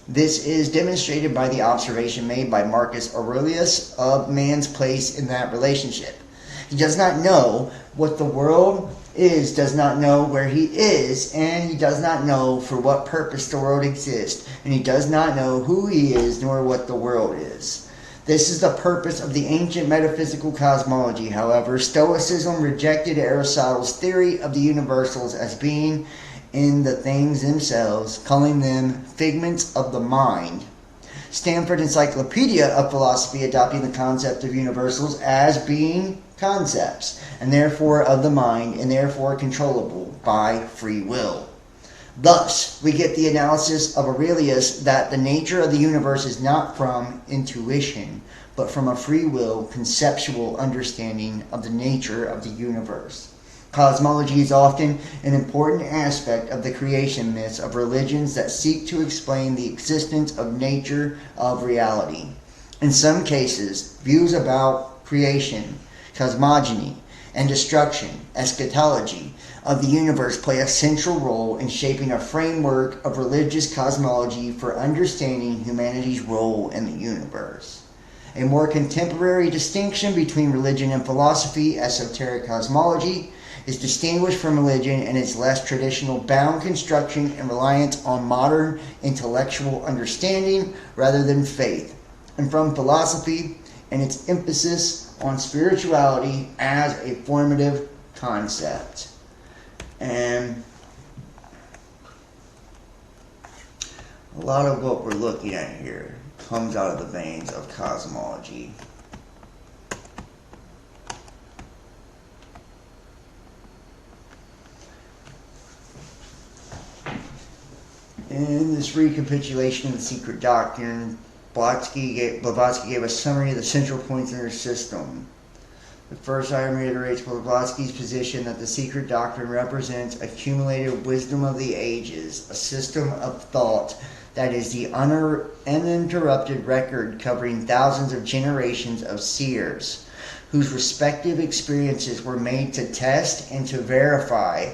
This is demonstrated by the observation made by Marcus Aurelius of man's place in that relationship. He does not know what the world is, does not know where he is, and he does not know for what purpose the world exists, and he does not know who he is nor what the world is. This is the purpose of the ancient metaphysical cosmology. However, Stoicism rejected Aristotle's theory of the universals as being in the things themselves, calling them figments of the mind. Stanford Encyclopedia of Philosophy adopting the concept of universals as being concepts, and therefore of the mind, and therefore controllable by free will. Thus, we get the analysis of Aurelius that the nature of the universe is not from intuition, but from a free will, conceptual understanding of the nature of the universe. Cosmology is often an important aspect of the creation myths of religions that seek to explain the existence of nature of reality. In some cases, views about creation, cosmogony, and destruction, eschatology, of the universe play a central role in shaping a framework of religious cosmology for understanding humanity's role in the universe. A more contemporary distinction between religion and philosophy, esoteric cosmology, is distinguished from religion in its less traditional bound construction and reliance on modern intellectual understanding rather than faith, and from philosophy and its emphasis on spirituality as a formative concept. And a lot of what we're looking at here comes out of the veins of cosmology. In this recapitulation of the Secret Doctrine, Blavatsky gave a summary of the central points in her system. The first item reiterates Blavatsky's position that the Secret Doctrine represents accumulated wisdom of the ages, a system of thought that is the uninterrupted record covering thousands of generations of seers, whose respective experiences were made to test and to verify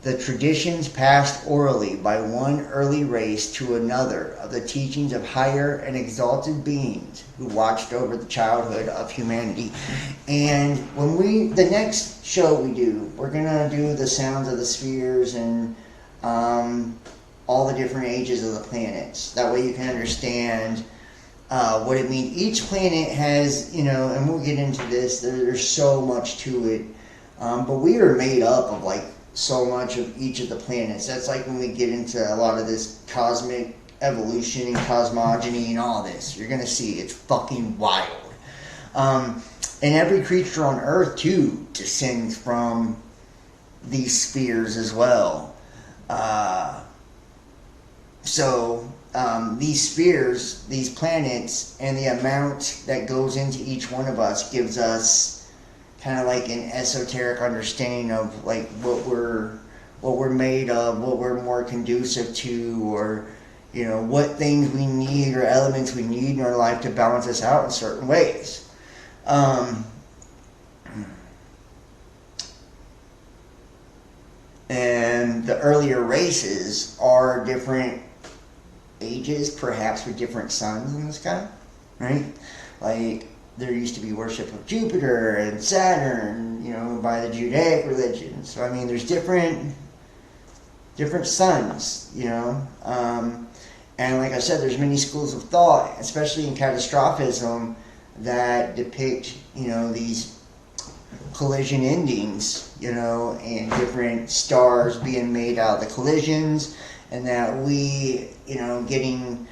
the traditions passed orally by one early race to another of the teachings of higher and exalted beings who watched over the childhood of humanity. And when the next show we do, we're going to do the sounds of the spheres and all the different ages of the planets. That way you can understand what it means. Each planet has, and we'll get into this, there's so much to it. But we are made up of so much of each of the planets. That's when we get into a lot of this cosmic evolution and cosmogony and all this. You're going to see it's fucking wild. And every creature on Earth, too, descends from these spheres as well. So these spheres, these planets, and the amount that goes into each one of us gives us kind of an esoteric understanding of what we're made of, what we're more conducive to, or what things we need or elements we need in our life to balance us out in certain ways. And the earlier races are different ages, perhaps with different suns in the sky, right? There used to be worship of Jupiter and Saturn, by the Judaic religion. So, there's different suns, And like I said, there's many schools of thought, especially in catastrophism, that depict, these collision endings, and different stars being made out of the collisions, and that we, getting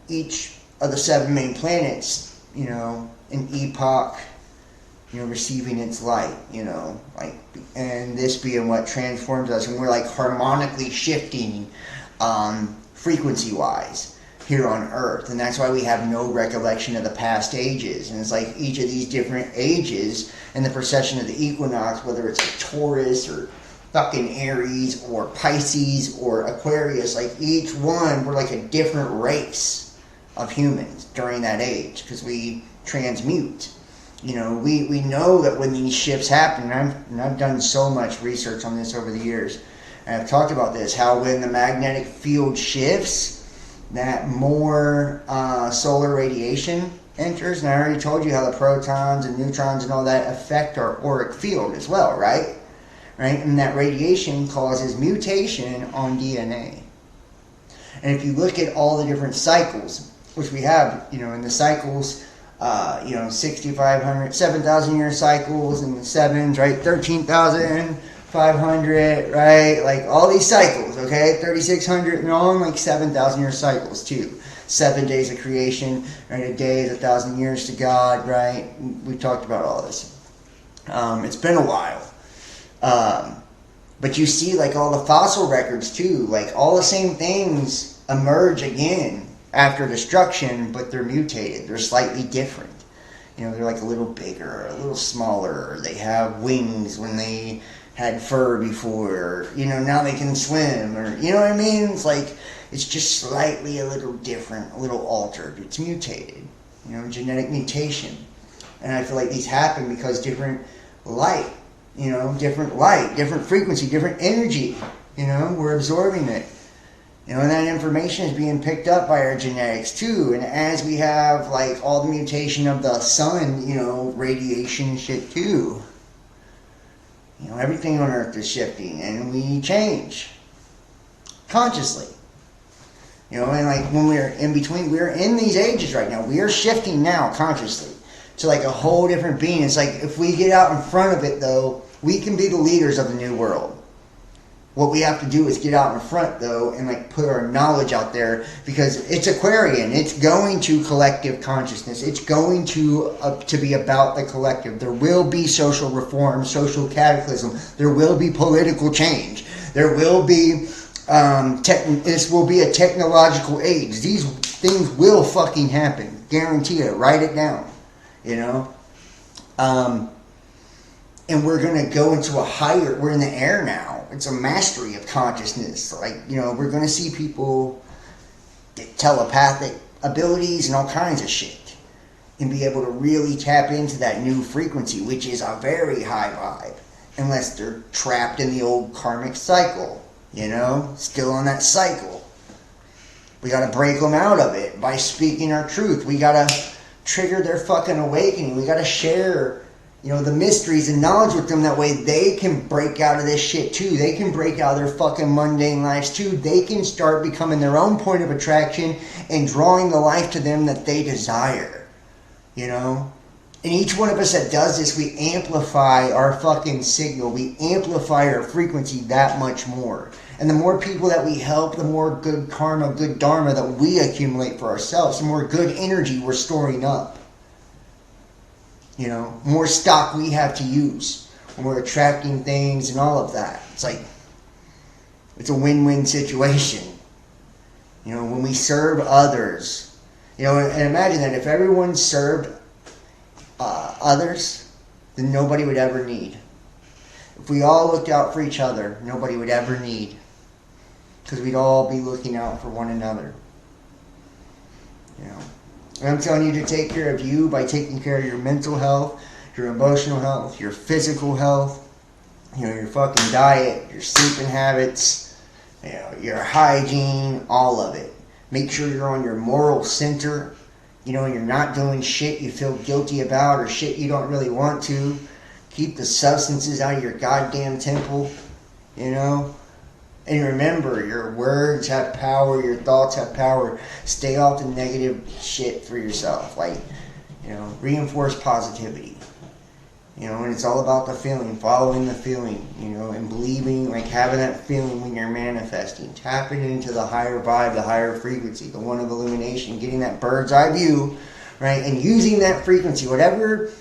each of the 7 main planets, an epoch, receiving its light, and this being what transforms us, and we're like harmonically shifting frequency-wise here on Earth, and that's why we have no recollection of the past ages. And it's like each of these different ages and the precession of the equinox, whether it's a Taurus or fucking Aries or Pisces or Aquarius, like each one, we're like a different race of humans during that age, because we transmute. We know that when these shifts happen, and I've done so much research on this over the years, and I've talked about this, how when the magnetic field shifts, that more solar radiation enters. And I already told you how the protons and neutrons and all that affect our auric field as well, right? And that radiation causes mutation on DNA. And if you look at all the different cycles, which we have, in the cycles, 6,500, 7,000 year cycles, and the sevens, right? 13,500, right? Like all these cycles, okay? 3,600, and all in like 7,000 year cycles too. 7 days of creation, right? A day is 1,000 years to God, right? We talked about all this. It's been a while. But you see like all the fossil records too, like all the same things emerge again after destruction, but they're mutated. They're slightly different. They're like a little bigger, a little smaller. They have wings when they had fur before. Now they can swim, or you know what I mean? It's like it's just slightly a little different, a little altered. It's mutated. Genetic mutation. And I feel like these happen because different light, different frequency, different energy. We're absorbing it. And that information is being picked up by our genetics too. And as we have like all the mutation of the sun, radiation and shit too. Everything on Earth is shifting, and we change consciously. And like when we're in between, we're in these ages right now. We are shifting now consciously to like a whole different being. It's like if we get out in front of it though, we can be the leaders of the new world. What we have to do is get out in front, though, and like put our knowledge out there, because it's Aquarian. It's going to collective consciousness. It's going to be about the collective. There will be social reform, social cataclysm. There will be political change. There will be this will be a technological age. These things will fucking happen. Guarantee it. Write it down. And we're going to go into we're in the air now. It's a mastery of consciousness. Like, we're going to see people get telepathic abilities and all kinds of shit. And be able to really tap into that new frequency, which is a very high vibe. Unless they're trapped in the old karmic cycle. Still on that cycle. We got to break them out of it by speaking our truth. We got to trigger their fucking awakening. We got to share the mysteries and knowledge with them. That way they can break out of this shit too. They can break out of their fucking mundane lives too. They can start becoming their own point of attraction and drawing the life to them that they desire. And each one of us that does this, we amplify our fucking signal. We amplify our frequency that much more. And the more people that we help, the more good karma, good dharma that we accumulate for ourselves. The more good energy we're storing up. More stock we have to use when we're attracting things and all of that. It's like, it's a win-win situation. When we serve others, and imagine that if everyone served others, then nobody would ever need. If we all looked out for each other, nobody would ever need. Because we'd all be looking out for one another. And I'm telling you to take care of you by taking care of your mental health, your emotional health, your physical health, your fucking diet, your sleeping habits, your hygiene, all of it. Make sure you're on your moral center. You're not doing shit you feel guilty about or shit you don't really want to. Keep the substances out of your goddamn temple. And remember, your words have power, your thoughts have power. Stay off the negative shit for yourself. Like, reinforce positivity. And it's all about the feeling, following the feeling, and believing, like having that feeling when you're manifesting. Tapping into the higher vibe, the higher frequency, the one of illumination, getting that bird's eye view, right? And using that frequency, whatever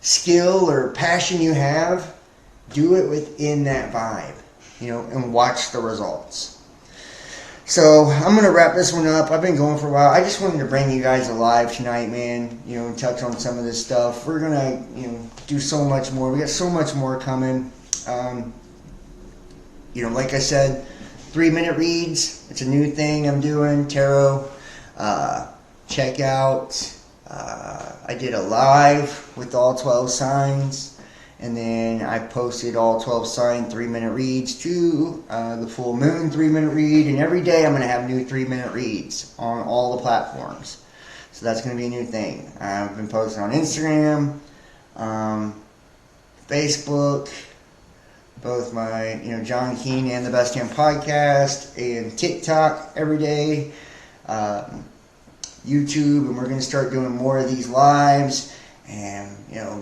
skill or passion you have, do it within that vibe, and watch the results. So I'm going to wrap this one up. I've been going for a while. I just wanted to bring you guys alive tonight, man, and touch on some of this stuff. We're going to, do so much more. We got so much more coming. Like I said, 3-minute reads. It's a new thing I'm doing. Tarot. Check out. I did a live with all 12 signs. And then I posted all 12 signed 3-minute reads to the full moon 3-minute read. And every day I'm going to have new 3-minute reads on all the platforms. So that's going to be a new thing. I've been posting on Instagram, Facebook, both my John Keane and the Best Damn Podcast, and TikTok every day, YouTube, and we're going to start doing more of these lives. And,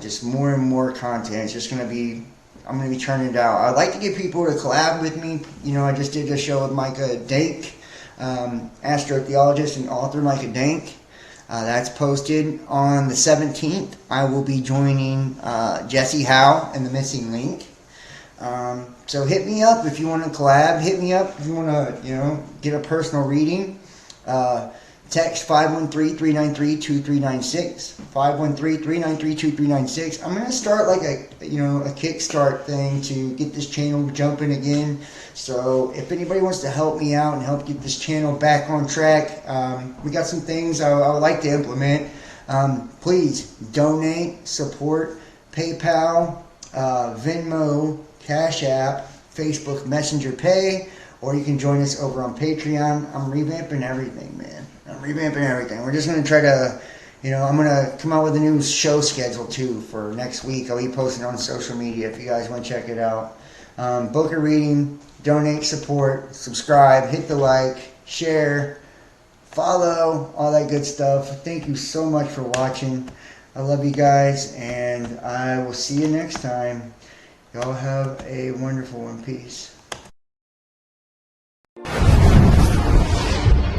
just more and more content. It's just going to be, I'm going to be churning it out. I'd like to get people to collab with me. I just did a show with Micah Dank, astrotheologist and author Micah Dank. That's posted on the 17th. I will be joining Jesse Howe and the Missing Link. So hit me up if you want to collab. Hit me up if you want to, get a personal reading. Text 513-393-2396. 513-393-2396. I'm going to start like a kickstart thing to get this channel jumping again. So if anybody wants to help me out and help get this channel back on track, we got some things I would like to implement. Please donate, support, PayPal, Venmo, Cash App, Facebook Messenger Pay, or you can join us over on Patreon. I'm revamping everything, man. We're just going to try to, I'm going to come out with a new show schedule, too, for next week. I'll be posting on social media if you guys want to check it out. Book a reading, donate, support, subscribe, hit the like, share, follow, all that good stuff. Thank you so much for watching. I love you guys, and I will see you next time. Y'all have a wonderful one. Peace.